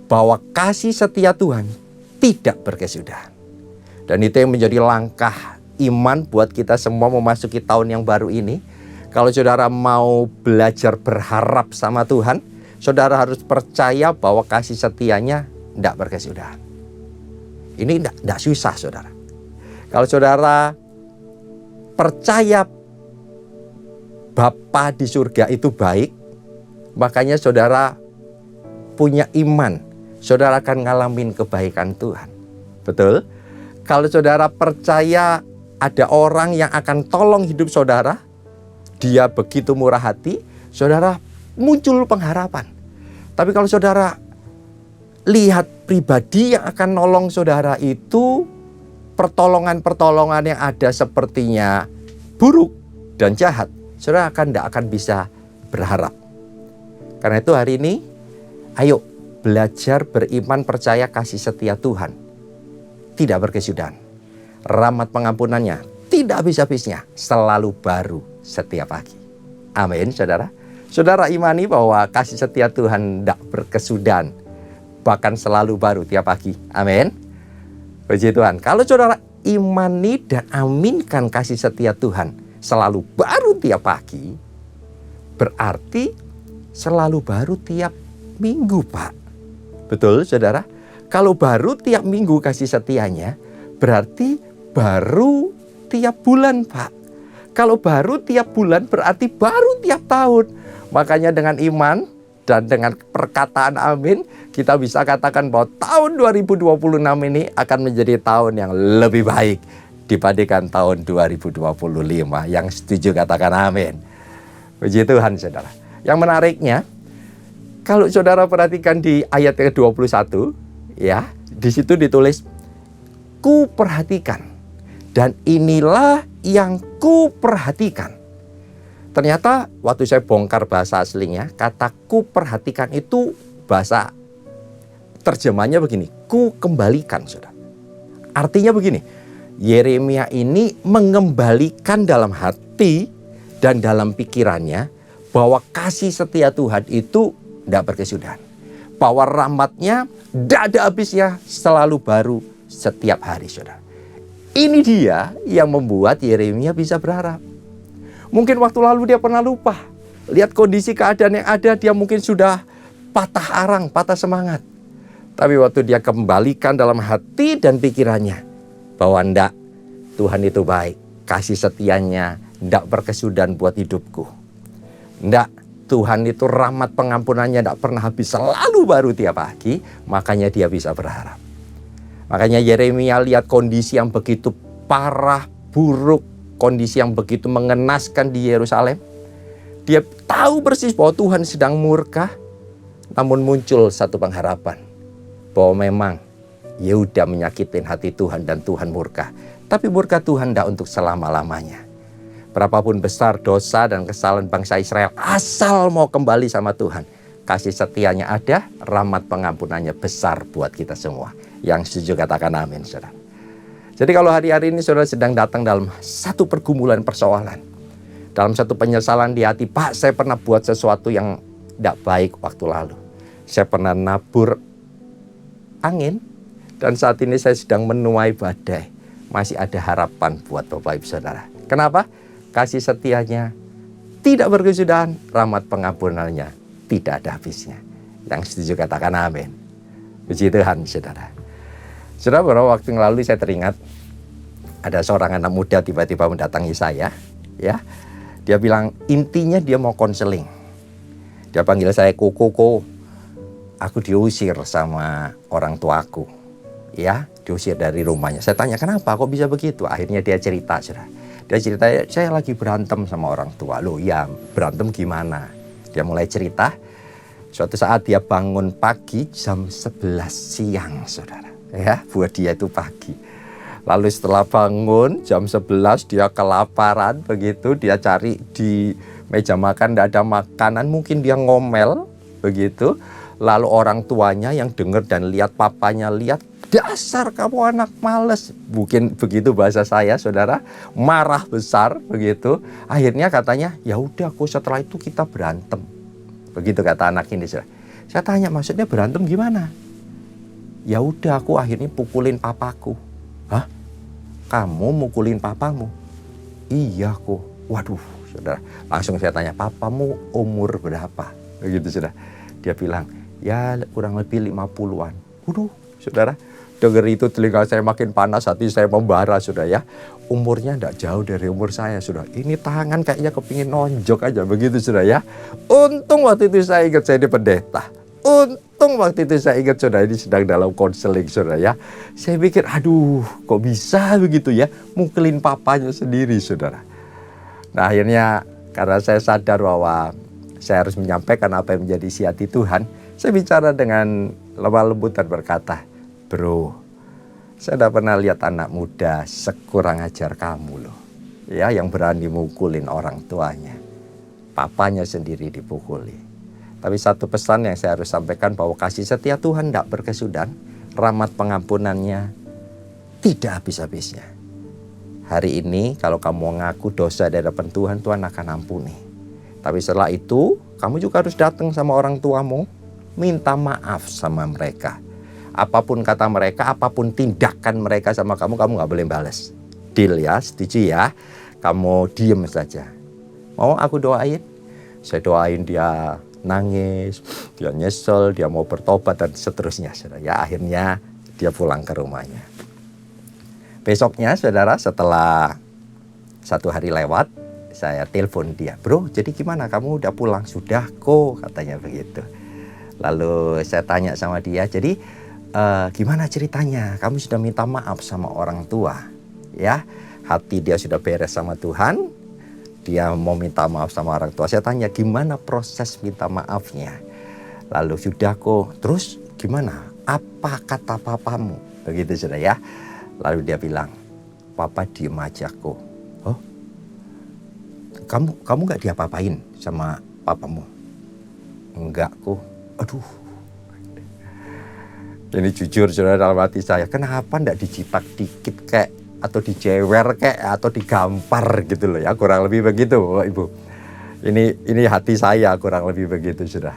bahwa kasih setia Tuhan tidak berkesudahan. Dan itu yang menjadi langkah iman buat kita semua memasuki tahun yang baru ini. Kalau saudara mau belajar berharap sama Tuhan, saudara harus percaya bahwa kasih setianya tidak berkesudahan. Ini tidak susah, saudara. Kalau saudara percaya Bapa di surga itu baik, makanya saudara punya iman, saudara akan ngalamin kebaikan Tuhan. Betul? Kalau saudara percaya ada orang yang akan tolong hidup saudara, dia begitu murah hati, saudara muncul pengharapan. Tapi kalau saudara lihat pribadi yang akan nolong saudara itu, pertolongan-pertolongan yang ada sepertinya buruk dan jahat, saudara tidak akan bisa berharap. Karena itu hari ini, ayo belajar beriman, percaya kasih setia Tuhan. Tidak berkesudahan. Rahmat pengampunannya tidak habis-habisnya, selalu baru setiap pagi. Amin, saudara. Saudara imani bahwa kasih setia Tuhan tidak berkesudahan, bahkan selalu baru tiap pagi. Amin. Puji Tuhan. Kalau saudara imani dan aminkan kasih setia Tuhan selalu baru tiap pagi, berarti selalu baru tiap minggu, Pak. Betul, saudara? Kalau baru tiap minggu kasih setianya, berarti baru tiap bulan, Pak. Kalau baru tiap bulan, berarti baru tiap tahun. Makanya dengan iman dan dengan perkataan amin, kita bisa katakan bahwa tahun 2026 ini akan menjadi tahun yang lebih baik dibandingkan tahun 2025. Yang setuju katakan amin. Puji Tuhan, saudara. Yang menariknya, kalau saudara perhatikan di ayat ke-21, ya, di situ ditulis, ku perhatikan, dan inilah yang ku perhatikan. Ternyata waktu saya bongkar bahasa aslinya, kata ku perhatikan itu bahasa terjemahnya begini, ku kembalikan, saudara. Artinya begini, Yeremia ini mengembalikan dalam hati dan dalam pikirannya bahwa kasih setia Tuhan itu tidak berkesudahan. Bahwa rahmatnya tidak ada habisnya, selalu baru setiap hari, saudara. Ini dia yang membuat Yeremia bisa berharap. Mungkin waktu lalu dia pernah lupa. Lihat kondisi keadaan yang ada, dia mungkin sudah patah arang, patah semangat. Tapi waktu dia kembalikan dalam hati dan pikirannya bahwa enggak, Tuhan itu baik, kasih setianya enggak berkesudahan buat hidupku. Enggak, Tuhan itu rahmat pengampunannya enggak pernah habis, selalu baru tiap pagi, makanya dia bisa berharap. Makanya Yeremia lihat kondisi yang begitu parah, buruk, kondisi yang begitu mengenaskan di Yerusalem. Dia tahu persis bahwa Tuhan sedang murka, namun muncul satu pengharapan bahwa memang Yehuda menyakitin hati Tuhan dan Tuhan murka. Tapi murka Tuhan tidak untuk selama-lamanya. Berapapun besar dosa dan kesalahan bangsa Israel, asal mau kembali sama Tuhan, kasih setianya ada, rahmat pengampunannya besar buat kita semua. Yang setuju katakan amin, saudara. Jadi kalau hari-hari ini saudara sedang datang dalam satu pergumulan persoalan, dalam satu penyesalan di hati, Pak, saya pernah buat sesuatu yang tidak baik waktu lalu. Saya pernah nabur angin, dan saat ini saya sedang menuai badai. Masih ada harapan buat Bapak Ibu Saudara. Kenapa? Kasih setianya tidak berkesudahan, rahmat pengampunannya tidak ada habisnya. Yang setuju katakan amin. Puji Tuhan, saudara. Saudara, beberapa waktu yang lalu saya teringat ada seorang anak muda tiba-tiba mendatangi saya, ya. Dia bilang intinya dia mau konseling. Dia panggil saya Koko. Aku diusir sama orang tuaku, ya, diusir dari rumahnya. Saya tanya kenapa, kok bisa begitu? Akhirnya dia cerita, saudara. Dia cerita, saya lagi berantem sama orang tua. Loh ya, berantem gimana? Dia mulai cerita. Suatu saat dia bangun pagi jam 11 siang, saudara. Ya, buat dia itu pagi. Lalu setelah bangun jam 11 dia kelaparan begitu, dia cari di meja makan tidak ada makanan, mungkin dia ngomel begitu. Lalu orang tuanya yang dengar dan lihat, papanya lihat, dasar kamu anak males. Mungkin begitu bahasa saya, saudara, marah besar begitu. Akhirnya katanya, ya udah aku setelah itu kita berantem. Begitu kata anak ini, saudara. Saya tanya maksudnya berantem gimana? Ya udah aku akhirnya pukulin papaku. Hah? Kamu mukulin papamu? Iya kok. Waduh, saudara. Langsung saya tanya, papamu umur berapa? Begitu, saudara. Dia bilang, ya kurang lebih 50-an. Waduh, saudara. Dengar itu telinga saya makin panas, hati saya membara, saudara ya. Umurnya tidak jauh dari umur saya, saudara. Ini tangan kayaknya kepingin nonjok aja, begitu, saudara ya. Untung waktu itu saya ingat saya di pendeta. Untung waktu itu saya ingat saudara ini sedang dalam konseling, saudara ya. Saya pikir, aduh kok bisa begitu ya, mukulin papanya sendiri, saudara. Nah akhirnya karena saya sadar bahwa saya harus menyampaikan apa yang menjadi isi hati Tuhan, saya bicara dengan lemah lembut dan berkata, bro, saya tidak pernah lihat anak muda sekurang ajar kamu loh. Ya, yang berani mukulin orang tuanya. Papanya sendiri dipukuli. Tapi satu pesan yang saya harus sampaikan bahwa kasih setia Tuhan tidak berkesudahan, rahmat pengampunannya tidak habis-habisnya. Hari ini kalau kamu mengaku dosa di hadapan Tuhan, Tuhan akan ampuni. Tapi setelah itu, kamu juga harus datang sama orang tuamu, minta maaf sama mereka. Apapun kata mereka, apapun tindakan mereka sama kamu, kamu gak boleh balas. Deal ya, setuju ya? Kamu diem saja. Mau aku doain? Saya doain dia nangis, dia nyesel, dia mau bertobat dan seterusnya. Saudara. Ya akhirnya dia pulang ke rumahnya. Besoknya saudara, setelah 1 hari lewat, saya telepon dia. Bro, jadi gimana? Kamu udah pulang? Sudah kok, katanya begitu. Lalu saya tanya sama dia, jadi gimana ceritanya? Kamu sudah minta maaf sama orang tua? Ya, hati dia sudah beres sama Tuhan. Dia mau minta maaf sama orang tua. Saya tanya gimana proses minta maafnya. Lalu sudah kok. Terus gimana? Apa kata papamu? Begitu sudah ya. Lalu dia bilang, papa diem aja kok. Oh, kamu gak diapa-apain sama papamu? Enggak kok. Aduh. Ini jujur saudara dalam hati saya. Kenapa gak dijitak dikit kayak, atau dijewer kayak, atau digampar gitu loh ya, kurang lebih begitu Bapak Ibu. Ini hati saya kurang lebih begitu saudara.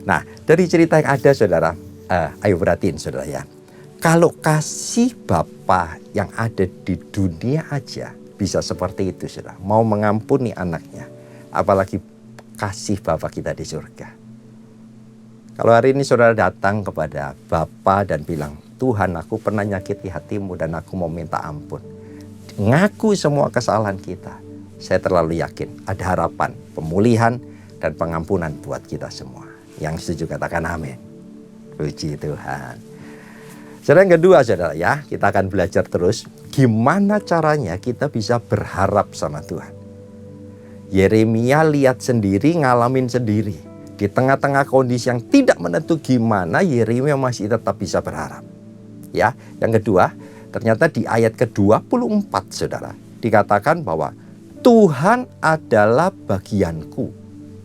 Nah dari cerita yang ada saudara, ayo perhatiin saudara ya. Kalau kasih Bapa yang ada di dunia aja bisa seperti itu saudara, mau mengampuni anaknya, apalagi kasih Bapa kita di surga. Kalau hari ini saudara datang kepada Bapa dan bilang, Tuhan aku pernah nyakiti hatimu dan aku mau minta ampun. Ngaku semua kesalahan kita. Saya terlalu yakin ada harapan, pemulihan dan pengampunan buat kita semua. Yang setuju katakan amin. Puji Tuhan. Saudara yang kedua saudara ya, kita akan belajar terus gimana caranya kita bisa berharap sama Tuhan. Yeremia lihat sendiri, ngalamin sendiri. Di tengah-tengah kondisi yang tidak menentu gimana, Yeremia masih tetap bisa berharap. Ya, yang kedua, ternyata di ayat ke-24 saudara, dikatakan bahwa Tuhan adalah bagianku,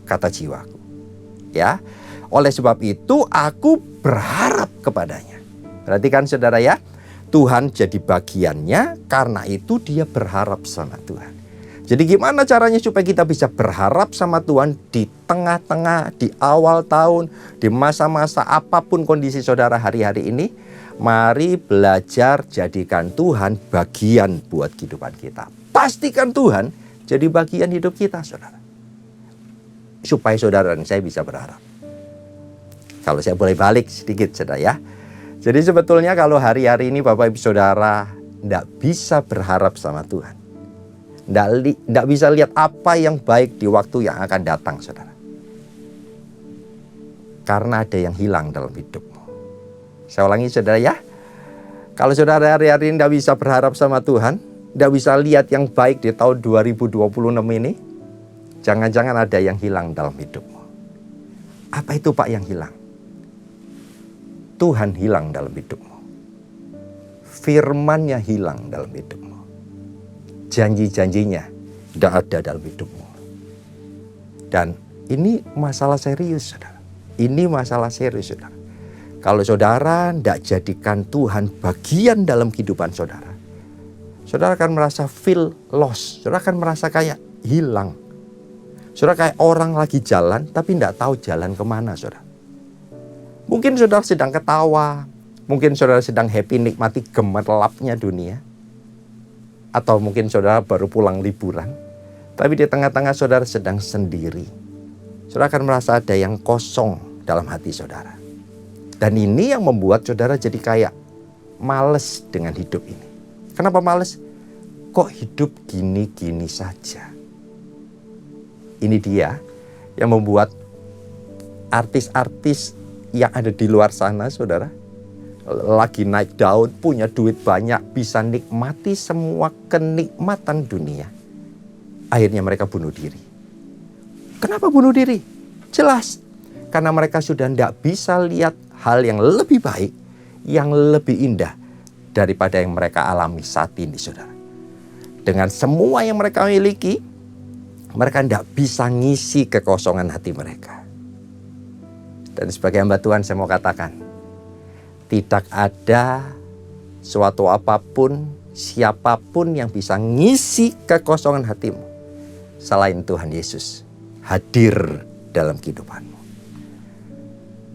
kata jiwaku. Ya, oleh sebab itu aku berharap kepadanya. Perhatikan saudara ya, Tuhan jadi bagiannya, karena itu dia berharap sama Tuhan. Jadi gimana caranya supaya kita bisa berharap sama Tuhan di tengah-tengah, di awal tahun, di masa-masa apapun kondisi saudara hari-hari ini? Mari belajar jadikan Tuhan bagian buat kehidupan kita. Pastikan Tuhan jadi bagian hidup kita saudara. Supaya saudara dan saya bisa berharap. Kalau saya boleh balik sedikit saudara ya. Jadi sebetulnya kalau hari-hari ini Bapak Ibu Saudara tidak bisa berharap sama Tuhan. Tidak bisa lihat apa yang baik di waktu yang akan datang saudara. Karena ada yang hilang dalam hidupmu. Saya ulangi saudara ya. Kalau saudara hari-hari ini tidak bisa berharap sama Tuhan, tidak bisa lihat yang baik di tahun 2026 ini, jangan-jangan ada yang hilang dalam hidupmu. Apa itu Pak yang hilang? Tuhan hilang dalam hidupmu. Firman-Nya hilang dalam hidupmu. Janji-janjinya tidak ada dalam hidupmu. Dan ini masalah serius saudara. Ini masalah serius saudara. Kalau saudara tidak jadikan Tuhan bagian dalam kehidupan saudara, saudara akan merasa feel lost. Saudara akan merasa kayak hilang. Saudara kayak orang lagi jalan tapi tidak tahu jalan kemana saudara. Mungkin saudara sedang ketawa, mungkin saudara sedang happy nikmati gemerlapnya dunia. Atau mungkin saudara baru pulang liburan, tapi di tengah-tengah saudara sedang sendiri. Saudara akan merasa ada yang kosong dalam hati saudara. Dan ini yang membuat saudara jadi kayak males dengan hidup ini. Kenapa males? Kok hidup gini-gini saja? Ini dia yang membuat artis-artis yang ada di luar sana saudara, lagi naik daun, punya duit banyak, bisa nikmati semua kenikmatan dunia. Akhirnya mereka bunuh diri. Kenapa bunuh diri? Jelas, karena mereka sudah tidak bisa lihat hal yang lebih baik, yang lebih indah daripada yang mereka alami saat ini saudara. Dengan semua yang mereka miliki, mereka tidak bisa ngisi kekosongan hati mereka. Dan sebagai hamba Tuhan saya mau katakan, tidak ada suatu apapun, siapapun yang bisa ngisi kekosongan hatimu selain Tuhan Yesus hadir dalam kehidupanmu.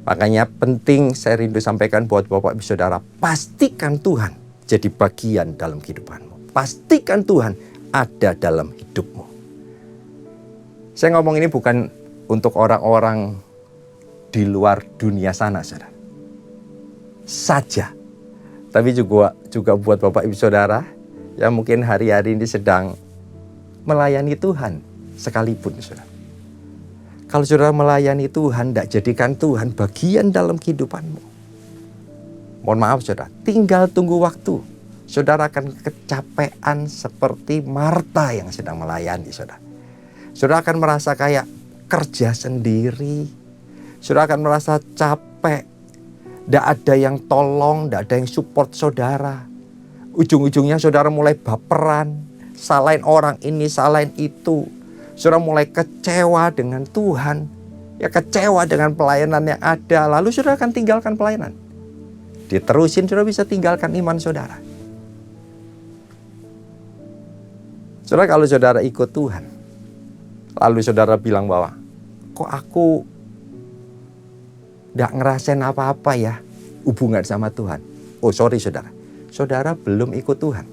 Makanya penting saya rindu sampaikan buat Bapak Ibu Saudara, pastikan Tuhan jadi bagian dalam kehidupanmu. Pastikan Tuhan ada dalam hidupmu. Saya ngomong ini bukan untuk orang-orang di luar dunia sana, saudara. Saja. Tapi juga buat Bapak Ibu Saudara yang mungkin hari-hari ini sedang melayani Tuhan sekalipun, saudara. Kalau saudara melayani Tuhan, tidak jadikan Tuhan bagian dalam kehidupanmu. Mohon maaf saudara, tinggal tunggu waktu. Saudara akan kecapean seperti Marta yang sedang melayani saudara. Saudara akan merasa kayak kerja sendiri. Saudara akan merasa capek. Tidak ada yang tolong, tidak ada yang support saudara. Ujung-ujungnya saudara mulai baperan. Salahin orang ini, salahin itu. Saudara mulai kecewa dengan Tuhan. Ya kecewa dengan pelayanan yang ada. Lalu saudara akan tinggalkan pelayanan. Diterusin saudara bisa tinggalkan iman saudara. Saudara kalau saudara ikut Tuhan. Lalu saudara bilang bahwa kok aku tidak ngerasain apa-apa ya hubungan sama Tuhan. Oh sorry saudara. Saudara belum ikut Tuhan.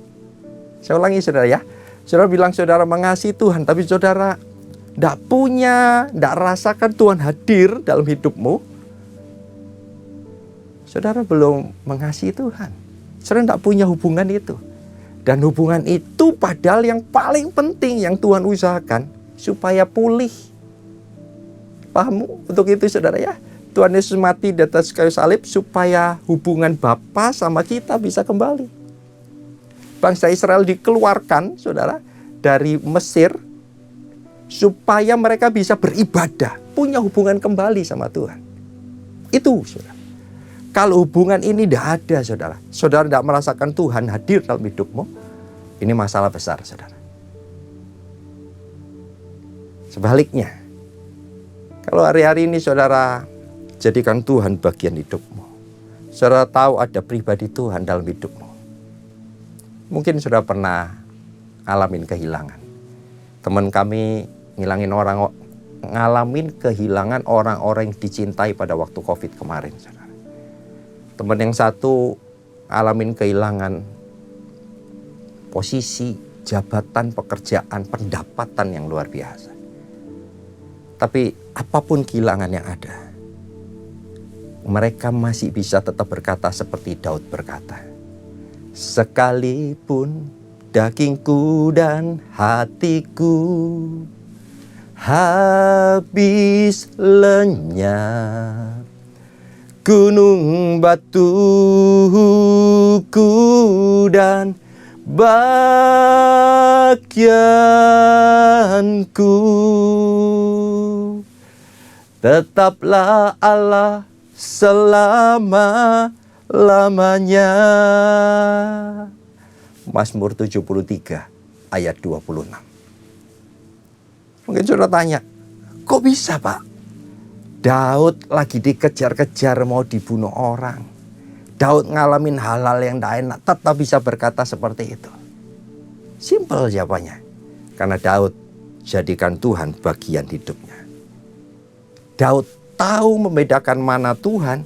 Saya ulangi saudara ya. Saudara bilang saudara mengasihi Tuhan. Tapi saudara tidak punya, tidak rasakan Tuhan hadir dalam hidupmu. Saudara belum mengasihi Tuhan. Saudara tidak punya hubungan itu. Dan hubungan itu padahal yang paling penting yang Tuhan usahakan supaya pulih. Paham untuk itu saudara ya? Tuhan Yesus mati di atas kayu salib supaya hubungan Bapa sama kita bisa kembali. Bangsa Israel dikeluarkan, saudara, dari Mesir supaya mereka bisa beribadah, punya hubungan kembali sama Tuhan. Itu, saudara. Kalau hubungan ini tidak ada, saudara, saudara tidak merasakan Tuhan hadir dalam hidupmu, ini masalah besar, saudara. Sebaliknya, kalau hari-hari ini saudara jadikan Tuhan bagian hidupmu. Saudara tahu ada pribadi Tuhan dalam hidupmu. Mungkin saudara pernah ngalamin kehilangan. Teman kami ngalamin kehilangan orang-orang yang dicintai pada waktu COVID kemarin. Saudara. Teman yang satu ngalamin kehilangan posisi, jabatan, pekerjaan, pendapatan yang luar biasa. Tapi apapun kehilangan yang ada, mereka masih bisa tetap berkata seperti Daud berkata, sekalipun dagingku dan hatiku habis lenyap, gunung batuku dan bagianku, tetaplah Allah selama-lamanya. Mazmur 73 ayat 26. Mungkin saudara tanya, kok bisa Pak? Daud lagi dikejar-kejar mau dibunuh orang. Daud ngalamin hal-hal yang tidak enak, tetap bisa berkata seperti itu. Simpel jawabannya. Karena Daud jadikan Tuhan bagian hidupnya. Daud tahu membedakan mana Tuhan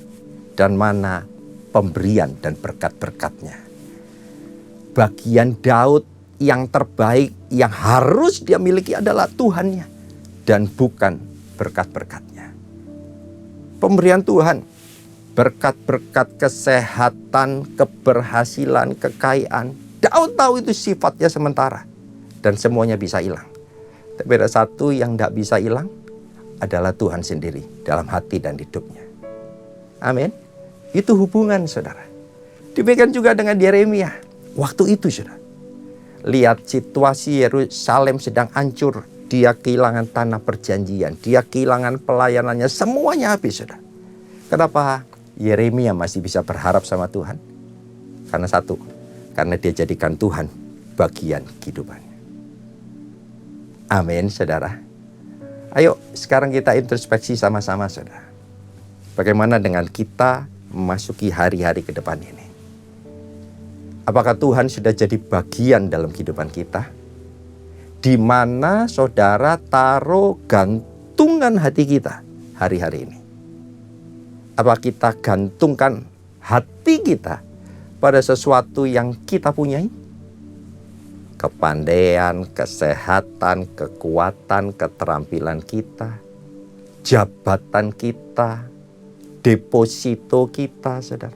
dan mana pemberian dan berkat-berkatnya. Bagian Daud yang terbaik yang harus dia miliki adalah Tuhannya dan bukan berkat-berkatnya. Pemberian Tuhan, berkat-berkat kesehatan, keberhasilan, kekayaan. Daud tahu itu sifatnya sementara dan semuanya bisa hilang. Tapi ada satu yang tidak bisa hilang, adalah Tuhan sendiri dalam hati dan hidupnya. Amin. Itu hubungan saudara. Demikian juga dengan Yeremia. Waktu itu saudara. Lihat situasi Yerusalem sedang hancur. Dia kehilangan tanah perjanjian. Dia kehilangan pelayanannya. Semuanya habis saudara. Kenapa Yeremia masih bisa berharap sama Tuhan? Karena satu. Karena dia jadikan Tuhan bagian kehidupannya. Amin saudara. Ayo sekarang kita introspeksi sama-sama saudara. Bagaimana dengan kita memasuki hari-hari ke depan ini? Apakah Tuhan sudah jadi bagian dalam kehidupan kita? Di mana saudara taruh gantungan hati kita hari-hari ini? Apa kita gantungkan hati kita pada sesuatu yang kita punyai? Kepandaian, kesehatan, kekuatan, keterampilan kita, jabatan kita, deposito kita, saudara.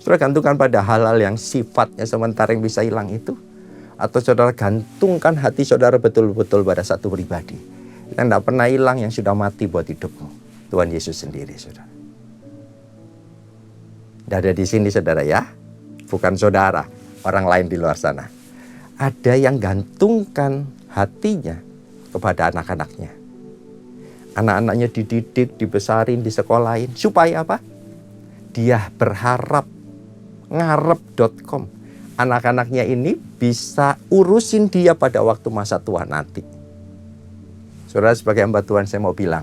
Saudara gantungkan pada hal-hal yang sifatnya sementara yang bisa hilang itu? Atau saudara gantungkan hati saudara betul-betul pada satu pribadi yang tidak pernah hilang, yang sudah mati buat hidupmu, Tuhan Yesus sendiri, saudara. Tidak ada di sini, saudara ya. Bukan saudara, orang lain di luar sana. Ada yang gantungkan hatinya kepada anak-anaknya. Anak-anaknya dididik, dibesarin, disekolahin. Supaya apa? Dia berharap, ngarep.com. Anak-anaknya ini bisa urusin dia pada waktu masa tua nanti. Saudara, sebagai hamba Tuhan, saya mau bilang,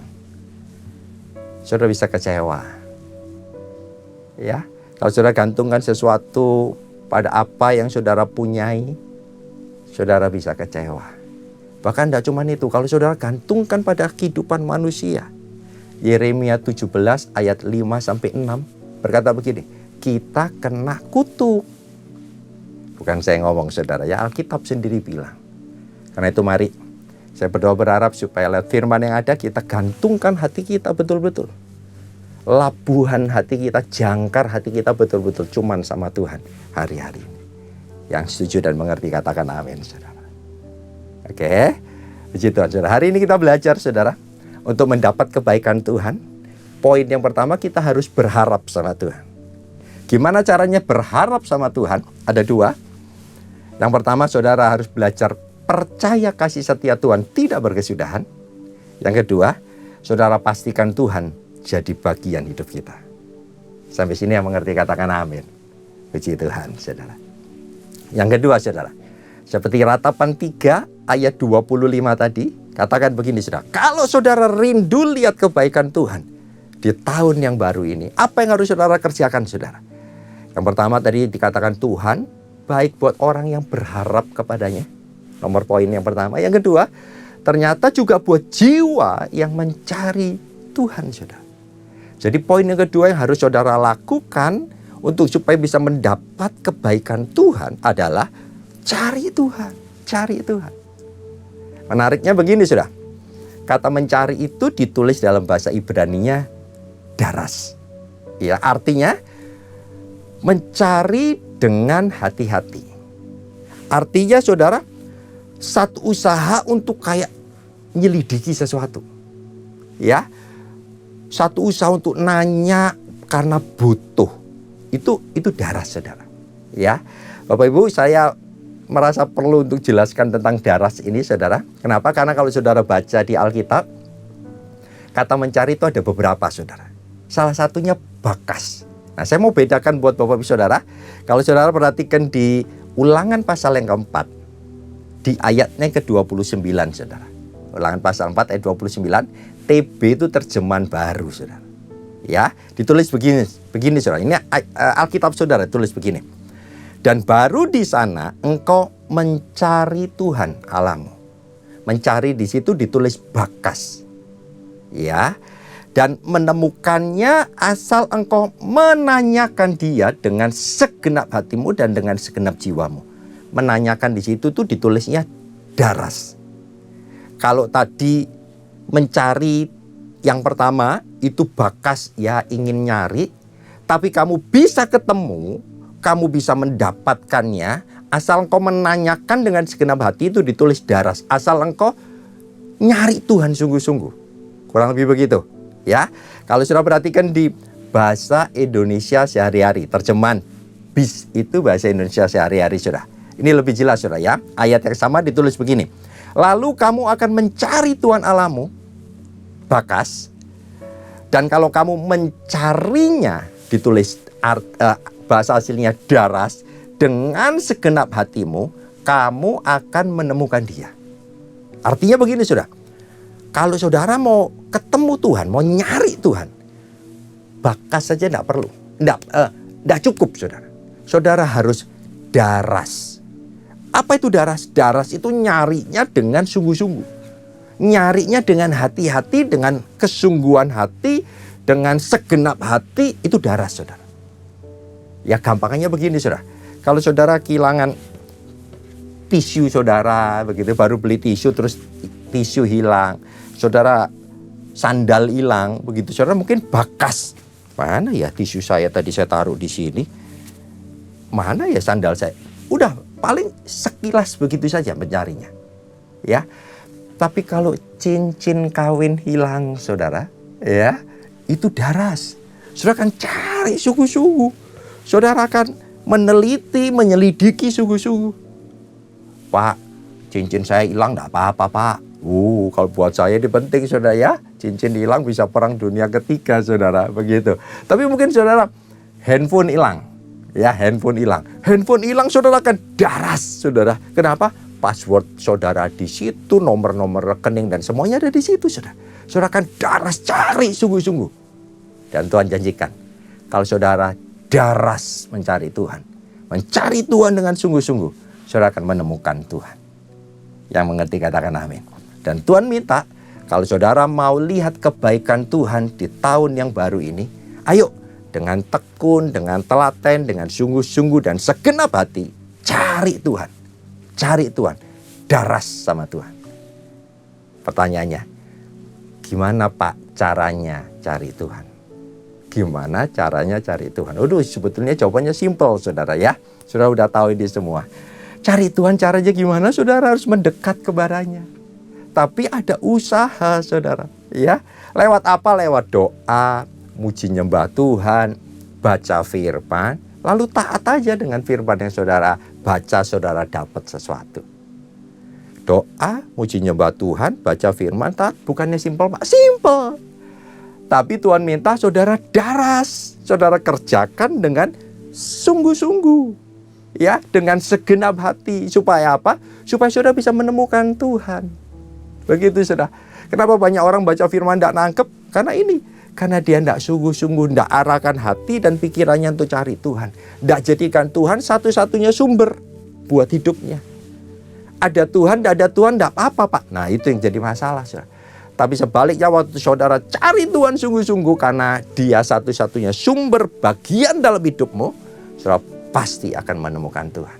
saudara bisa kecewa. Ya, kalau saudara gantungkan sesuatu pada apa yang saudara punyai, saudara bisa kecewa. Bahkan tidak cuma itu, kalau saudara gantungkan pada kehidupan manusia. Yeremia 17 ayat 5-6 berkata begini, kita kena kutuk. Bukan saya ngomong, saudara ya, Alkitab sendiri bilang. Karena itu mari saya berdoa berharap supaya lewat firman yang ada kita gantungkan hati kita betul-betul. Labuhan hati kita, jangkar hati kita betul-betul cuman sama Tuhan hari-hari ini. Yang setuju dan mengerti katakan amin, saudara. Oke, puji Tuhan, saudara. Hari ini kita belajar, saudara, untuk mendapat kebaikan Tuhan. Poin yang pertama, kita harus berharap sama Tuhan. Gimana caranya berharap sama Tuhan? Ada dua. Yang pertama, saudara harus belajar percaya kasih setia Tuhan tidak berkesudahan. Yang kedua, saudara pastikan Tuhan jadi bagian hidup kita. Sampai sini yang mengerti katakan amin. Puji Tuhan, saudara. Yang kedua, saudara, seperti ratapan 3 ayat 25 tadi, katakan begini, saudara. Kalau saudara rindu lihat kebaikan Tuhan di tahun yang baru ini, apa yang harus saudara kerjakan, saudara? Yang pertama tadi dikatakan Tuhan baik buat orang yang berharap kepadanya. Nomor poin yang pertama. Yang kedua, ternyata juga buat jiwa yang mencari Tuhan, saudara. Jadi poin yang kedua yang harus saudara lakukan untuk supaya bisa mendapat kebaikan Tuhan adalah cari Tuhan. Cari Tuhan. Menariknya begini, saudara. Kata mencari itu ditulis dalam bahasa Ibrani-nya daras. Ya, artinya mencari dengan hati-hati. Artinya, saudara, satu usaha untuk kayak nyelidiki sesuatu. Ya. Satu usaha untuk nanya karena butuh. Itu daras, saudara. Ya. Bapak Ibu, saya merasa perlu untuk jelaskan tentang daras ini, saudara. Kenapa? Karena kalau saudara baca di Alkitab, kata mencari itu ada beberapa, saudara. Salah satunya bakas. Nah, saya mau bedakan buat Bapak Ibu saudara. Kalau saudara perhatikan di Ulangan pasal yang keempat, di ayatnya ke-29, saudara. Ulangan pasal 4 ayat 29, TB itu terjemahan baru, saudara. Ya, ditulis begini, saudara. Ini Alkitab saudara tulis begini. Dan baru di sana engkau mencari Tuhan Allahmu. Mencari di situ ditulis bakas. Ya. Dan menemukannya asal engkau menanyakan dia dengan segenap hatimu dan dengan segenap jiwamu. Menanyakan di situ tuh ditulisnya daras. Kalau tadi mencari yang pertama itu bakas, ya ingin nyari. Tapi kamu bisa ketemu, kamu bisa mendapatkannya asal engkau menanyakan dengan segenap hati, itu ditulis daras. Asal engkau nyari Tuhan sungguh-sungguh. Kurang lebih begitu. Ya, kalau sudah perhatikan di bahasa Indonesia sehari-hari, terjemahan BIS itu bahasa Indonesia sehari-hari, saudara. Ini lebih jelas, saudara ya. Ayat yang sama ditulis begini. Lalu kamu akan mencari Tuhan Allahmu, bakas. Dan kalau kamu mencarinya, ditulis bahasa aslinya daras, dengan segenap hatimu, kamu akan menemukan dia. Artinya begini, saudara. Kalau saudara mau ketemu Tuhan, mau nyari Tuhan, bakas saja tidak perlu. Tidak cukup, saudara. Saudara harus daras. Apa itu daras? Daras itu nyarinya dengan sungguh-sungguh. Nyarinya dengan hati-hati, dengan kesungguhan hati, dengan segenap hati, itu daras, saudara. Ya gampangnya begini, saudara. Kalau saudara kehilangan tisu saudara, begitu baru beli tisu terus tisu hilang. Saudara sandal hilang, begitu saudara mungkin bakas. Mana ya tisu saya tadi saya taruh di sini? Mana ya sandal saya? Udah paling sekilas begitu saja mencarinya. Ya. Tapi kalau cincin kawin hilang, saudara, ya, itu daras. Saudara akan cari sungguh-sungguh. Saudara akan meneliti, menyelidiki sungguh-sungguh. Pak, cincin saya hilang enggak apa-apa, Pak. Kalau buat saya ini penting, saudara ya. Cincin hilang bisa perang dunia ketiga, saudara, begitu. Tapi mungkin saudara handphone hilang. Ya, handphone hilang. Handphone hilang, saudara akan daras, saudara. Kenapa? Password saudara di situ, nomor-nomor rekening dan semuanya ada di situ, saudara. Saudara akan daras cari sungguh-sungguh. Dan Tuhan janjikan, kalau saudara daras mencari Tuhan, mencari Tuhan dengan sungguh-sungguh, saudara akan menemukan Tuhan. Yang mengerti katakan amin. Dan Tuhan minta, kalau saudara mau lihat kebaikan Tuhan di tahun yang baru ini, ayo dengan tekun, dengan telaten, dengan sungguh-sungguh dan segenap hati, cari Tuhan. Cari Tuhan, daras sama Tuhan. Pertanyaannya, gimana Pak caranya cari Tuhan? Gimana caranya cari Tuhan? Sebetulnya jawabannya simpel, saudara ya. Saudara udah tahu ini semua. Cari Tuhan caranya gimana? Saudara harus mendekat kepadanya. Tapi ada usaha, saudara. Ya, lewat apa? Lewat doa, muji nyembah Tuhan, baca firman, lalu taat aja dengan firman yang saudara baca, saudara dapat sesuatu. Doa, muji nyembah Tuhan, baca firman, taat. Bukannya simpel, Pak? Simpel. Tapi Tuhan minta saudara daras. Saudara kerjakan dengan sungguh-sungguh. Ya, dengan segenap hati. Supaya apa? Supaya saudara bisa menemukan Tuhan. Begitu, saudara. Kenapa banyak orang baca firman tidak nangkep? Karena ini. Karena dia tidak sungguh-sungguh, tidak arahkan hati dan pikirannya untuk cari Tuhan. Tidak jadikan Tuhan satu-satunya sumber buat hidupnya. Ada Tuhan, tidak ada Tuhan, tidak apa-apa, Pak. Nah, itu yang jadi masalah, saudara. Tapi sebaliknya waktu saudara cari Tuhan sungguh-sungguh karena dia satu-satunya sumber bagian dalam hidupmu, saudara pasti akan menemukan Tuhan.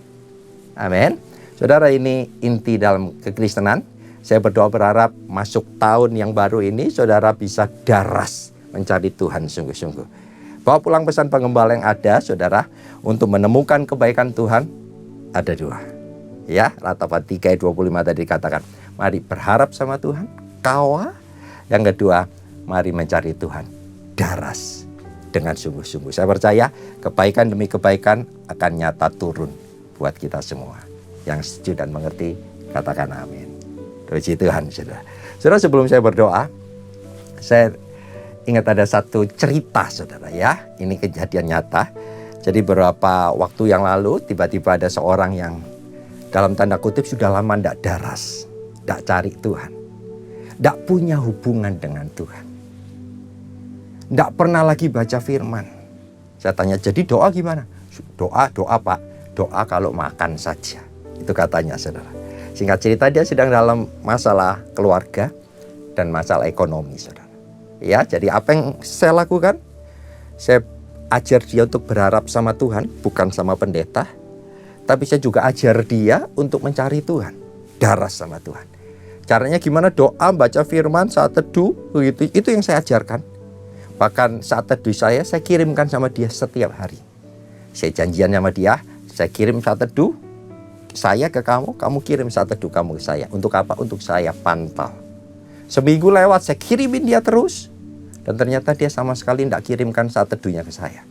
Amin. Saudara, ini inti dalam kekristenan. Saya berdoa berharap masuk tahun yang baru ini saudara bisa daras mencari Tuhan sungguh-sungguh. Bawa pulang pesan penggembala yang ada, saudara, untuk menemukan kebaikan Tuhan ada dua. Ya, Ratapan 3 ayat 25 tadi dikatakan, mari berharap sama Tuhan, kawal. Yang kedua, mari mencari Tuhan, daras dengan sungguh-sungguh. Saya percaya kebaikan demi kebaikan akan nyata turun buat kita semua. Yang setuju dan mengerti, katakan amin. Puji Tuhan, saudara. Saudara, sebelum saya berdoa, saya ingat ada satu cerita, saudara ya. Ini kejadian nyata. Jadi beberapa waktu yang lalu tiba-tiba ada seorang yang dalam tanda kutip sudah lama tidak daras, tidak cari Tuhan, tidak punya hubungan dengan Tuhan, tidak pernah lagi baca firman. Saya tanya, jadi doa gimana? Doa Pak, doa kalau makan saja. Itu katanya, saudara. Singkat cerita dia sedang dalam masalah keluarga dan masalah ekonomi, saudara. Ya, jadi apa yang saya lakukan? Saya ajar dia untuk berharap sama Tuhan, bukan sama pendeta. Tapi saya juga ajar dia untuk mencari Tuhan, daras sama Tuhan. Caranya gimana? Doa, baca firman, saat teduh, begitu. Itu yang saya ajarkan. Bahkan saat teduh saya kirimkan sama dia setiap hari. Saya janjian sama dia, saya kirim saat teduh saya ke kamu, kamu kirim saat teduh kamu ke saya. Untuk apa? Untuk saya pantau. Seminggu lewat, saya kirimin dia terus. Dan ternyata dia sama sekali tidak kirimkan saat teduhnya ke saya.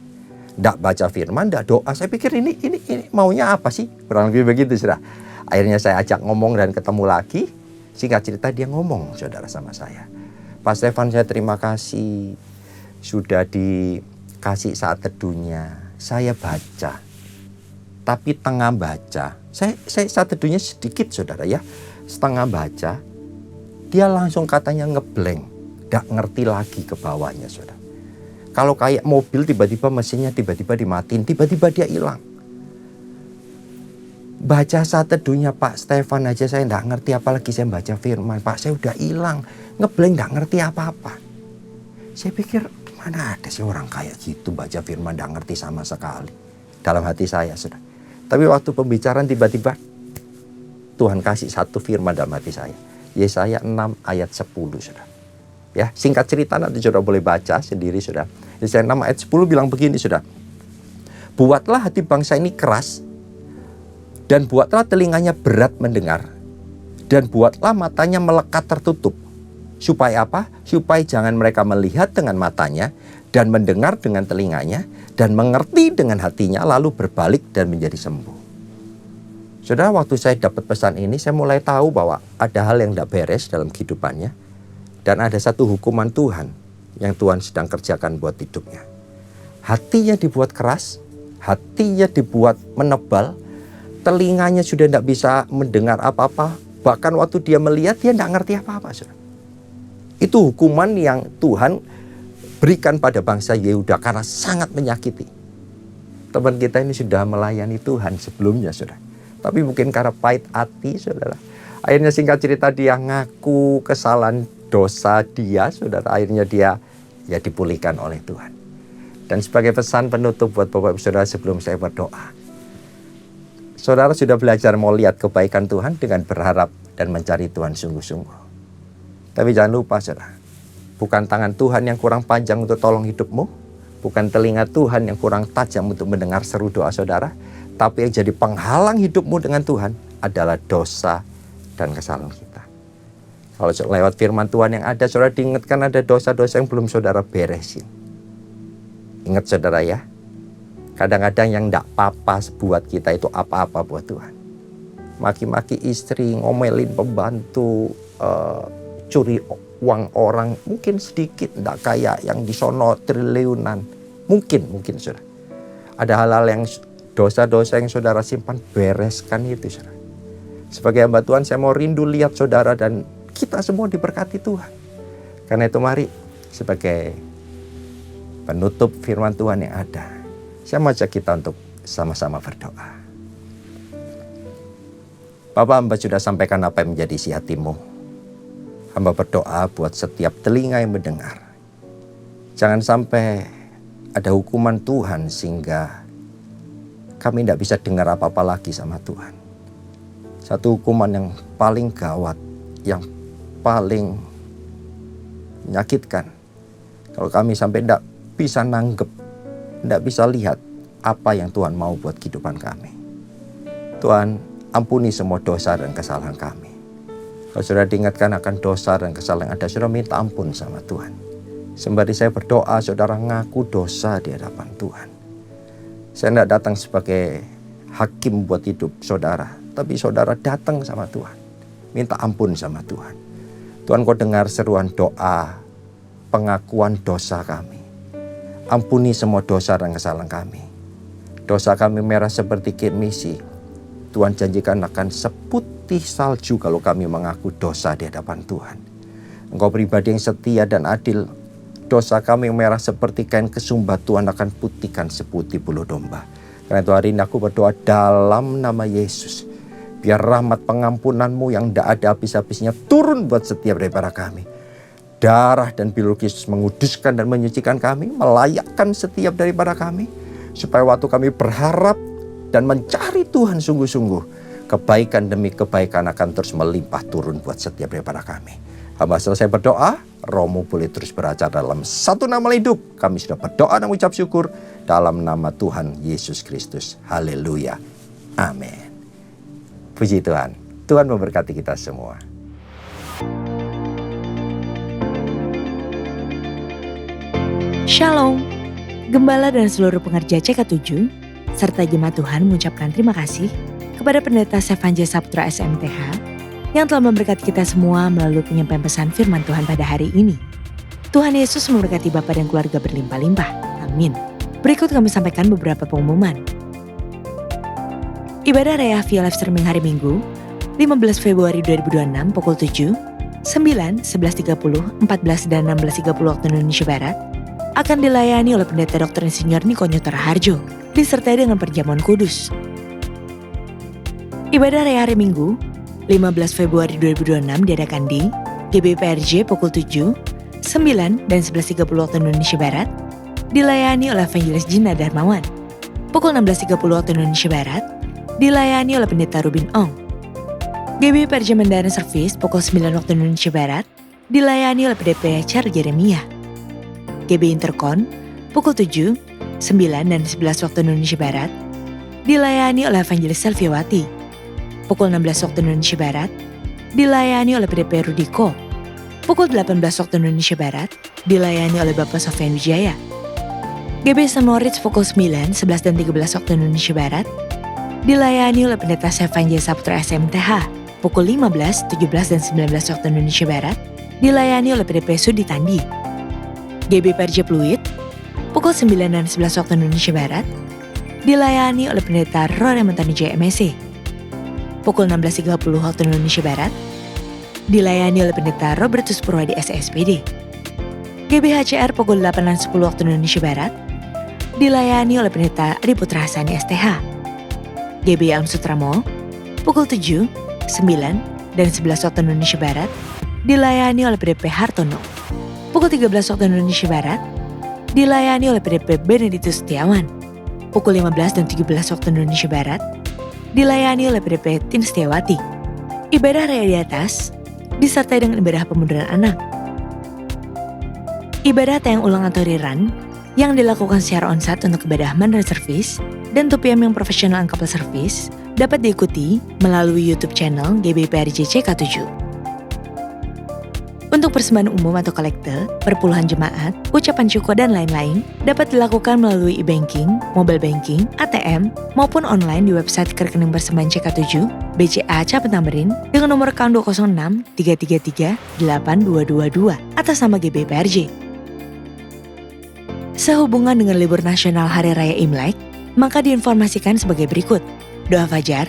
Tidak baca firman, tidak doa. Saya pikir ini maunya apa sih? Kurang lebih begitu, saudara. Akhirnya saya ajak ngomong dan ketemu lagi. Singkat cerita dia ngomong, saudara, sama saya. Pak Stefan, saya terima kasih. Sudah dikasih saat teduhnya. Saya baca. Tapi tengah baca, saya saat teduhnya sedikit, saudara ya. Setengah baca, dia langsung katanya ngeblank. Nggak ngerti lagi ke bawahnya, saudara. Kalau kayak mobil tiba-tiba mesinnya tiba-tiba dimatiin, tiba-tiba dia hilang. Baca saat teduhnya Pak Stefan aja saya nggak ngerti, apalagi saya baca firman. Pak, saya udah hilang, ngeblank, nggak ngerti apa-apa. Saya pikir mana ada sih orang kayak gitu baca firman nggak ngerti sama sekali. Dalam hati saya, saudara. Tapi waktu pembicaraan tiba-tiba Tuhan kasih satu firman dalam hati saya. Yesaya 6 ayat 10, saudara. Ya, singkat cerita nanti saudara boleh baca sendiri, saudara. Yesaya 6 ayat 10 bilang begini, saudara. Buatlah hati bangsa ini keras, dan buatlah telinganya berat mendengar, dan buatlah matanya melekat tertutup. Supaya apa? Supaya jangan mereka melihat dengan matanya, dan mendengar dengan telinganya, dan mengerti dengan hatinya, lalu berbalik dan menjadi sembuh. Saudara, waktu saya dapat pesan ini, saya mulai tahu bahwa ada hal yang tidak beres dalam kehidupannya. Dan ada satu hukuman Tuhan yang Tuhan sedang kerjakan buat hidupnya. Hatinya dibuat keras, hatinya dibuat menebal, telinganya sudah tidak bisa mendengar apa-apa. Bahkan waktu dia melihat, dia tidak ngerti apa-apa. Saudara. Itu hukuman yang Tuhan berikan pada bangsa Yehuda karena sangat menyakiti. Teman kita ini sudah melayani Tuhan sebelumnya, saudara. Tapi mungkin karena pahit hati, saudara. Akhirnya singkat cerita dia ngaku kesalahan dosa dia, saudara. Akhirnya dia ya dipulihkan oleh Tuhan. Dan sebagai pesan penutup buat Bapak Ibu Saudara sebelum saya berdoa. Saudara sudah belajar mau lihat kebaikan Tuhan dengan berharap dan mencari Tuhan sungguh-sungguh. Tapi jangan lupa, saudara. Bukan tangan Tuhan yang kurang panjang untuk tolong hidupmu. Bukan telinga Tuhan yang kurang tajam untuk mendengar seru doa saudara. Tapi yang jadi penghalang hidupmu dengan Tuhan adalah dosa dan kesalahan kita. Kalau lewat firman Tuhan yang ada, saudara diingatkan ada dosa-dosa yang belum saudara beresin. Ingat saudara ya, kadang-kadang yang tidak apa-apa buat kita itu apa-apa buat Tuhan. Maki-maki istri, ngomelin pembantu, curi uang orang, mungkin sedikit, tidak kayak yang di sono triliunan. Mungkin saudara. Ada hal-hal yang dosa-dosa yang saudara simpan, bereskan itu saudara. Sebagai hamba Tuhan, saya mau rindu lihat saudara dan kita semua diberkati Tuhan. Karena itu mari sebagai penutup firman Tuhan yang ada, saya mau ajak kita untuk sama-sama berdoa. Bapak, hamba sudah sampaikan apa yang menjadi isi hatimu. Hamba berdoa buat setiap telinga yang mendengar. Jangan sampai ada hukuman Tuhan sehingga kami tidak bisa dengar apa-apa lagi sama Tuhan. Satu hukuman yang paling gawat, yang paling menyakitkan. Kalau kami sampai tidak bisa nanggep, tidak bisa lihat apa yang Tuhan mau buat kehidupan kami. Tuhan, ampuni semua dosa dan kesalahan kami. Kalau sudah diingatkan akan dosa dan kesalahan yang ada, saudara minta ampun sama Tuhan. Sembari saya berdoa, saudara ngaku dosa di hadapan Tuhan. Saya tidak datang sebagai hakim buat hidup saudara, tapi saudara datang sama Tuhan. Minta ampun sama Tuhan. Tuhan, kau dengar seruan doa, pengakuan dosa kami. Ampuni semua dosa dan kesalahan kami. Dosa kami merah seperti kirmisi. Tuhan janjikan akan seputih salju kalau kami mengaku dosa di hadapan Tuhan. Engkau pribadi yang setia dan adil. Dosa kami yang merah seperti kain kesumbat, Tuhan akan putihkan seputih bulu domba. Karena itu hari ini aku berdoa dalam nama Yesus. Biar rahmat pengampunanmu yang tidak ada habis-habisnya turun buat setiap daripada kami. Darah dan bilu Kristus menguduskan dan menyucikan kami, melayakkan setiap daripada kami. Supaya waktu kami berharap dan mencari Tuhan sungguh-sungguh, kebaikan demi kebaikan akan terus melimpah turun buat setiap daripada kami. Hamba selesai berdoa, Rohmu boleh terus beracara dalam satu nama hidup. Kami sudah berdoa dan mengucap syukur dalam nama Tuhan Yesus Kristus. Haleluya. Amin. Puji Tuhan. Tuhan memberkati kita semua. Shalom. Gembala dan seluruh pengerja CK7 serta jemaat Tuhan mengucapkan terima kasih kepada Pendeta Stefan J. Saputra SMTH yang telah memberkati kita semua melalui penyampaian pesan firman Tuhan pada hari ini. Tuhan Yesus memberkati Bapak dan keluarga berlimpah-limpah. Amin. Berikut kami sampaikan beberapa pengumuman. Ibadah Raya via live streaming hari Minggu, 15 Februari 2026 pukul 7, 9, 11.30, 14, dan 16.30 waktu Indonesia Barat akan dilayani oleh Pendeta Dr. Insinyur Niko Nyuto Raharjo, disertai dengan perjamuan kudus. Ibadah raya hari Minggu, 15 Februari 2026 diadakan di GBPRJ pukul 7, 9, dan 11.30 waktu Indonesia Barat, dilayani oleh Evangelis Gina Darmawan. Pukul 16.30 waktu Indonesia Barat, dilayani oleh Pendeta Rubin Ong. GBPRJ Mandarin Service pukul 9 waktu Indonesia Barat, dilayani oleh PDP Charles Jeremiah. GB Intercon pukul 7, 9, dan 11 waktu Indonesia Barat, dilayani oleh Evangelis Selviawati. Pukul 16 waktu Indonesia Barat, dilayani oleh PDP Rudiko. Pukul 18 waktu Indonesia Barat, dilayani oleh Bapak Sofian Wijaya. GB St. Moritz pukul 9, 11, dan 13 waktu Indonesia Barat, dilayani oleh Pendeta Stefan J. Saputra SMTH. Pukul 15, 17, dan 19 waktu Indonesia Barat, dilayani oleh PDP Sudi Tandi. GBPRJ Pluit, pukul 9 dan 11 waktu Indonesia Barat, dilayani oleh Pendeta Rore Mentani JMSC. Pukul 16.30 waktu Indonesia Barat, dilayani oleh Pendeta Robertus Purwadi SSPD. GBHCR pukul 8 dan 10 waktu Indonesia Barat, dilayani oleh Pendeta Adi Putra Hasani STH. GB Alam Sutramo, pukul 7, 9, dan 11 waktu Indonesia Barat, dilayani oleh PDP Hartono. Pukul 13 waktu Indonesia Barat, dilayani oleh PDP Benedictus Setiawan. Pukul 15 dan 17 waktu Indonesia Barat, dilayani oleh PDP Tin Setiawati. Ibadah raya di atas, disertai dengan ibadah pemunduran anak. Ibadah tayang ulang atau rerun, yang dilakukan secara onsite untuk ibadah Mandarin Service dan TUPM yang profesional Couple Service, dapat diikuti melalui YouTube channel GBPRJ CK7. Untuk persembahan umum atau kolekte, perpuluhan jemaat, ucapan syukur dan lain-lain dapat dilakukan melalui e-banking, mobile banking, ATM, maupun online di website rekening persembahan CK7 BCA Capetamberin dengan nomor account 206 333 8222 atas nama GBPRJ. Sehubungan dengan libur nasional Hari Raya Imlek, maka diinformasikan sebagai berikut. Doa Fajar,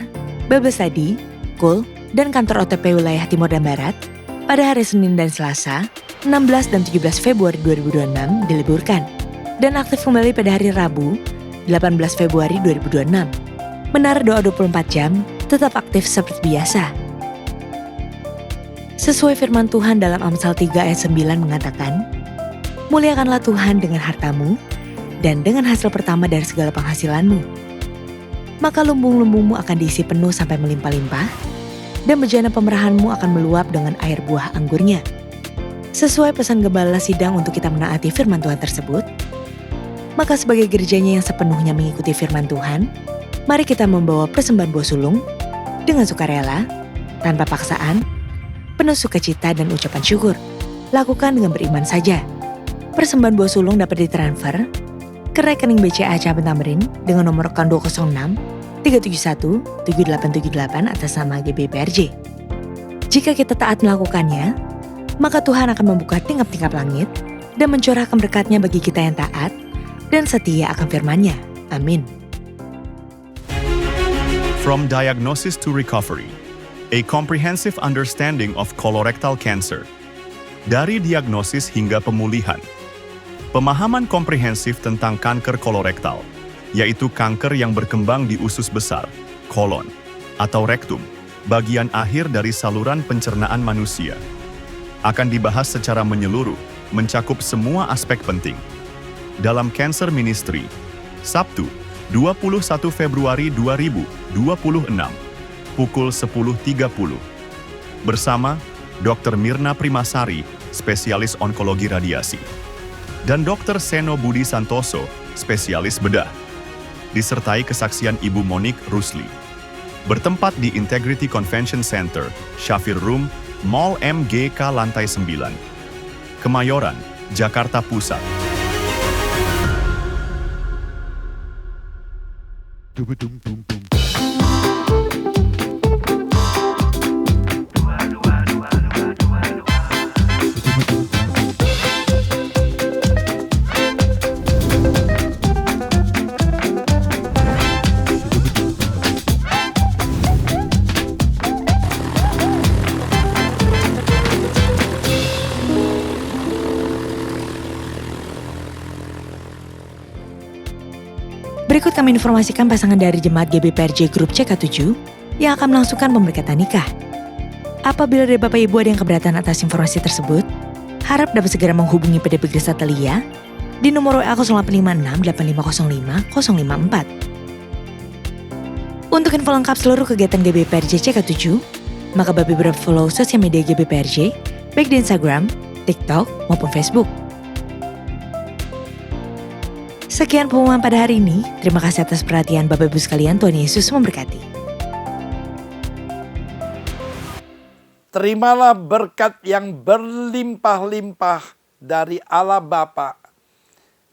Bible Study, KUL, dan kantor OTP wilayah Timur dan Barat pada hari Senin dan Selasa, 16 dan 17 Februari 2026 diliburkan dan aktif kembali pada hari Rabu, 18 Februari 2026. Menara doa 24 jam tetap aktif seperti biasa. Sesuai firman Tuhan dalam Amsal 3 ayat 9 mengatakan, muliakanlah Tuhan dengan hartamu dan dengan hasil pertama dari segala penghasilanmu. Maka lumbung-lumbungmu akan diisi penuh sampai melimpah-limpah, dan bejana pemerahanmu akan meluap dengan air buah anggurnya. Sesuai pesan Gembala Sidang untuk kita menaati firman Tuhan tersebut, maka sebagai gerejanya yang sepenuhnya mengikuti firman Tuhan, mari kita membawa persembahan buah sulung dengan sukarela, tanpa paksaan, penuh sukacita dan ucapan syukur. Lakukan dengan beriman saja. Persembahan buah sulung dapat ditransfer ke rekening BCA Capetamberin dengan nomor account 206 371 7878 atas nama GBPRJ. Jika kita taat melakukannya, maka Tuhan akan membuka tingkap-tingkap langit dan mencurahkan berkat-Nya bagi kita yang taat dan setia akan firman-Nya. Amin. From diagnosis to recovery, a comprehensive understanding of colorectal cancer. Dari diagnosis hingga pemulihan. Pemahaman komprehensif tentang kanker kolorektal, yaitu kanker yang berkembang di usus besar, kolon, atau rektum, bagian akhir dari saluran pencernaan manusia. Akan dibahas secara menyeluruh, mencakup semua aspek penting. Dalam Cancer Ministry, Sabtu, 21 Februari 2026, pukul 10.30. Bersama Dr. Mirna Primasari, spesialis onkologi radiasi. Dan Dr. Seno Budi Santoso, spesialis bedah. Disertai kesaksian Ibu Monik Rusli. Bertempat di Integrity Convention Center, Shafir Room, Mall MGK Lantai 9. Kemayoran, Jakarta Pusat. Berikut kami informasikan pasangan dari Jemaat GBPRJ Grup CK7 yang akan melangsungkan pemberkatan nikah. Apabila dari Bapak Ibu ada yang keberatan atas informasi tersebut, harap dapat segera menghubungi PDP Gereja Thalia di nomor WA 0856 8505 054. Untuk info lengkap seluruh kegiatan GBPRJ CK7, maka Bapak Ibu dapat follow sosial media GBPRJ, baik di Instagram, TikTok, maupun Facebook. Sekian pengumuman pada hari ini. Terima kasih atas perhatian Bapak Ibu sekalian. Tuhan Yesus memberkati. Terimalah berkat yang berlimpah-limpah dari Allah Bapa,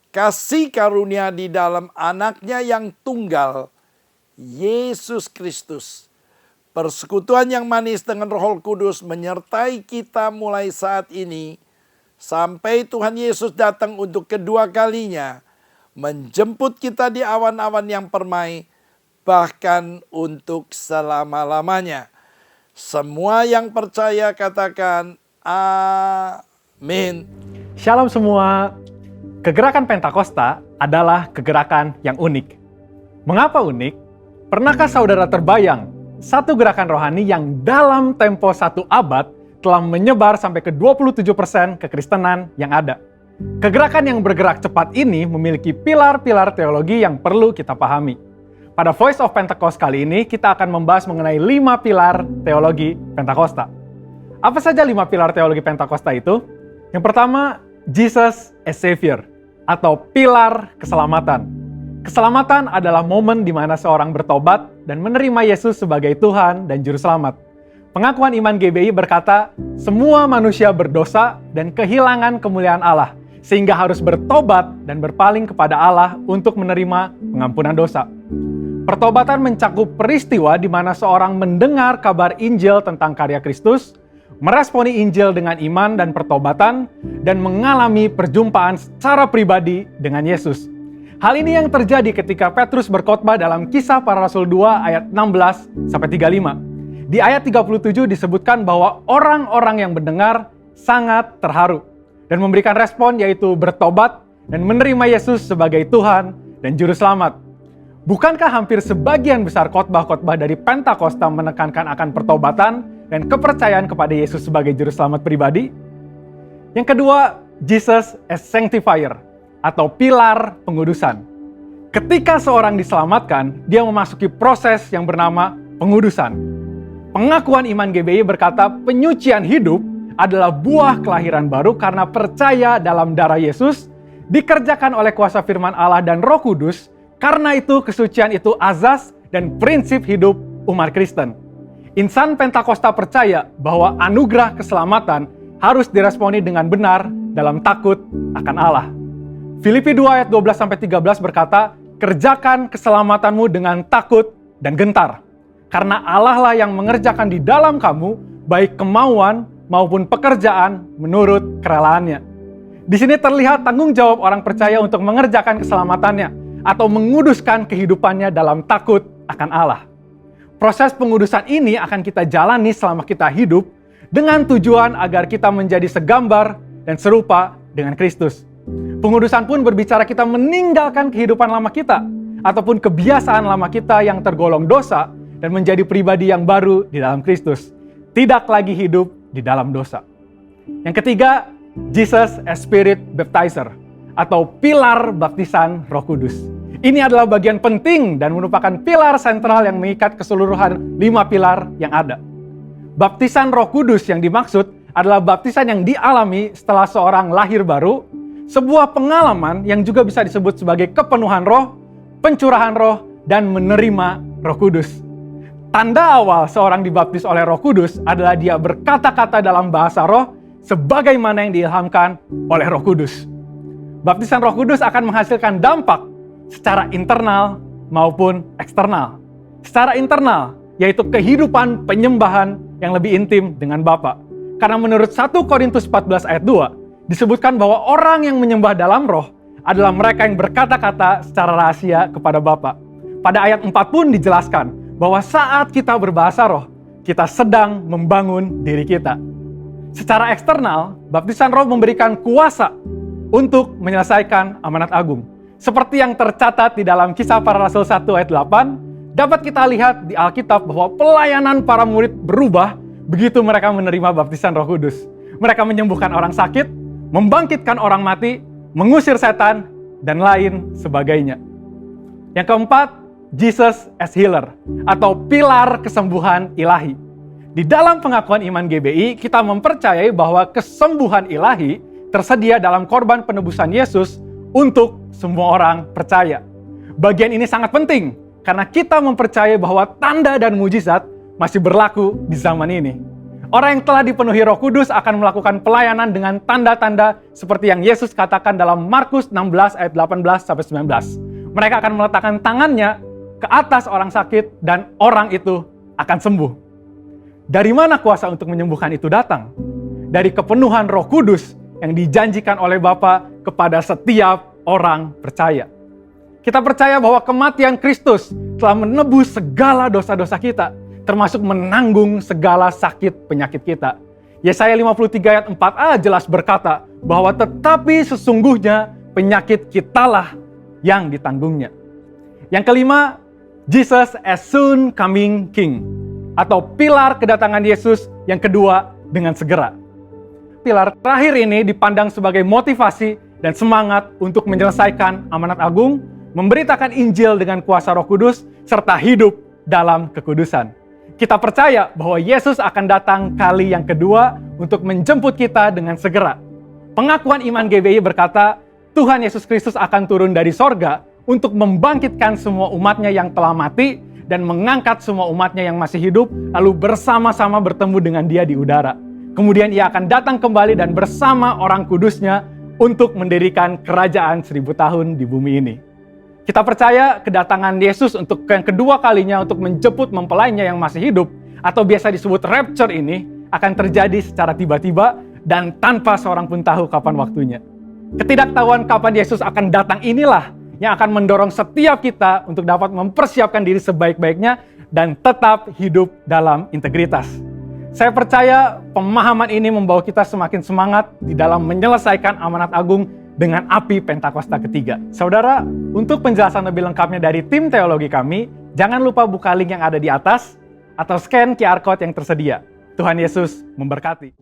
kasih karunia di dalam anaknya yang tunggal, Yesus Kristus. Persekutuan yang manis dengan Roh Kudus menyertai kita mulai saat ini, sampai Tuhan Yesus datang untuk kedua kalinya, menjemput kita di awan-awan yang permai, bahkan untuk selama-lamanya. Semua yang percaya katakan amin. Shalom semua. Kegerakan Pentakosta adalah kegerakan yang unik. Mengapa unik? Pernahkah saudara terbayang satu gerakan rohani yang dalam tempo 1 abad telah menyebar sampai ke 27% kekristenan yang ada? Kegerakan yang bergerak cepat ini memiliki pilar-pilar teologi yang perlu kita pahami. Pada Voice of Pentecost kali ini, kita akan membahas mengenai 5 pilar teologi Pentakosta. Apa saja 5 pilar teologi Pentakosta itu? Yang pertama, Jesus as Savior, atau pilar keselamatan. Keselamatan adalah momen di mana seorang bertobat dan menerima Yesus sebagai Tuhan dan Juru Selamat. Pengakuan iman GBI berkata, semua manusia berdosa dan kehilangan kemuliaan Allah, sehingga harus bertobat dan berpaling kepada Allah untuk menerima pengampunan dosa. Pertobatan mencakup peristiwa di mana seorang mendengar kabar Injil tentang karya Kristus, meresponi Injil dengan iman dan pertobatan, dan mengalami perjumpaan secara pribadi dengan Yesus. Hal ini yang terjadi ketika Petrus berkhotbah dalam Kisah Para Rasul 2 ayat 16-35. Di ayat 37 disebutkan bahwa orang-orang yang mendengar sangat terharu dan memberikan respon, yaitu bertobat dan menerima Yesus sebagai Tuhan dan Juru Selamat. Bukankah hampir sebagian besar khotbah-khotbah dari Pentakosta menekankan akan pertobatan dan kepercayaan kepada Yesus sebagai Juru Selamat pribadi? Yang kedua, Jesus as Sanctifier, atau pilar pengudusan. Ketika seorang diselamatkan, dia memasuki proses yang bernama pengudusan. Pengakuan iman GBI berkata penyucian hidup adalah buah kelahiran baru karena percaya dalam darah Yesus, dikerjakan oleh kuasa firman Allah dan Roh Kudus. Karena itu kesucian itu azas dan prinsip hidup umat Kristen. Insan Pentakosta percaya bahwa anugerah keselamatan harus diresponi dengan benar dalam takut akan Allah. Filipi 2 ayat 12-13 berkata, kerjakan keselamatanmu dengan takut dan gentar. Karena Allah lah yang mengerjakan di dalam kamu baik kemauan maupun pekerjaan menurut kerelaannya. Di sini terlihat tanggung jawab orang percaya untuk mengerjakan keselamatannya atau menguduskan kehidupannya dalam takut akan Allah. Proses pengudusan ini akan kita jalani selama kita hidup dengan tujuan agar kita menjadi segambar dan serupa dengan Kristus. Pengudusan pun berbicara kita meninggalkan kehidupan lama kita ataupun kebiasaan lama kita yang tergolong dosa dan menjadi pribadi yang baru di dalam Kristus. Tidak lagi hidup di dalam dosa. Yang ketiga, Jesus as Spirit Baptizer, atau pilar baptisan Roh Kudus. Ini adalah bagian penting dan merupakan pilar sentral yang mengikat keseluruhan 5 pilar yang ada. Baptisan Roh Kudus yang dimaksud adalah baptisan yang dialami setelah seorang lahir baru, sebuah pengalaman yang juga bisa disebut sebagai kepenuhan roh, pencurahan roh, dan menerima Roh Kudus. Tanda awal seorang dibaptis oleh Roh Kudus adalah dia berkata-kata dalam bahasa roh sebagaimana yang diilhamkan oleh Roh Kudus. Baptisan Roh Kudus akan menghasilkan dampak secara internal maupun eksternal. Secara internal, yaitu kehidupan penyembahan yang lebih intim dengan Bapa. Karena menurut 1 Korintus 14 ayat 2, disebutkan bahwa orang yang menyembah dalam roh adalah mereka yang berkata-kata secara rahasia kepada Bapa. Pada ayat 4 pun dijelaskan bahwa saat kita berbahasa roh, kita sedang membangun diri kita. Secara eksternal, baptisan roh memberikan kuasa untuk menyelesaikan amanat agung. Seperti yang tercatat di dalam Kisah Para Rasul 1 ayat 8, dapat kita lihat di Alkitab bahwa pelayanan para murid berubah begitu mereka menerima baptisan Roh Kudus. Mereka menyembuhkan orang sakit, membangkitkan orang mati, mengusir setan, dan lain sebagainya. Yang keempat, Jesus as healer atau pilar kesembuhan ilahi. Di dalam pengakuan iman GBI, kita mempercayai bahwa kesembuhan ilahi tersedia dalam korban penebusan Yesus untuk semua orang percaya. Bagian ini sangat penting karena kita mempercayai bahwa tanda dan mujizat masih berlaku di zaman ini. Orang yang telah dipenuhi Roh Kudus akan melakukan pelayanan dengan tanda-tanda seperti yang Yesus katakan dalam Markus 16 ayat 18-19. Mereka akan meletakkan tangannya ke atas orang sakit dan orang itu akan sembuh. Dari mana kuasa untuk menyembuhkan itu datang? Dari kepenuhan Roh Kudus yang dijanjikan oleh Bapa kepada setiap orang percaya. Kita percaya bahwa kematian Kristus telah menebus segala dosa-dosa kita, termasuk menanggung segala sakit penyakit kita. Yesaya 53 ayat 4a jelas berkata bahwa tetapi sesungguhnya penyakit kitalah yang ditanggungnya. Yang kelima, Jesus as soon coming King atau pilar kedatangan Yesus yang kedua dengan segera. Pilar terakhir ini dipandang sebagai motivasi dan semangat untuk menyelesaikan amanat agung, memberitakan Injil dengan kuasa Roh Kudus, serta hidup dalam kekudusan. Kita percaya bahwa Yesus akan datang kali yang kedua untuk menjemput kita dengan segera. Pengakuan iman GBI berkata, Tuhan Yesus Kristus akan turun dari sorga untuk membangkitkan semua umatnya yang telah mati dan mengangkat semua umatnya yang masih hidup, lalu bersama-sama bertemu dengan Dia di udara. Kemudian Ia akan datang kembali dan bersama orang kudusnya untuk mendirikan kerajaan 1000 tahun di bumi ini. Kita percaya kedatangan Yesus untuk yang kedua kalinya untuk menjemput mempelainya yang masih hidup, atau biasa disebut rapture ini, akan terjadi secara tiba-tiba dan tanpa seorang pun tahu kapan waktunya. Ketidaktahuan kapan Yesus akan datang inilah yang akan mendorong setiap kita untuk dapat mempersiapkan diri sebaik-baiknya dan tetap hidup dalam integritas. Saya percaya pemahaman ini membawa kita semakin semangat di dalam menyelesaikan amanat agung dengan api Pentakosta ketiga. Saudara, untuk penjelasan lebih lengkapnya dari tim teologi kami, jangan lupa buka link yang ada di atas atau scan QR Code yang tersedia. Tuhan Yesus memberkati.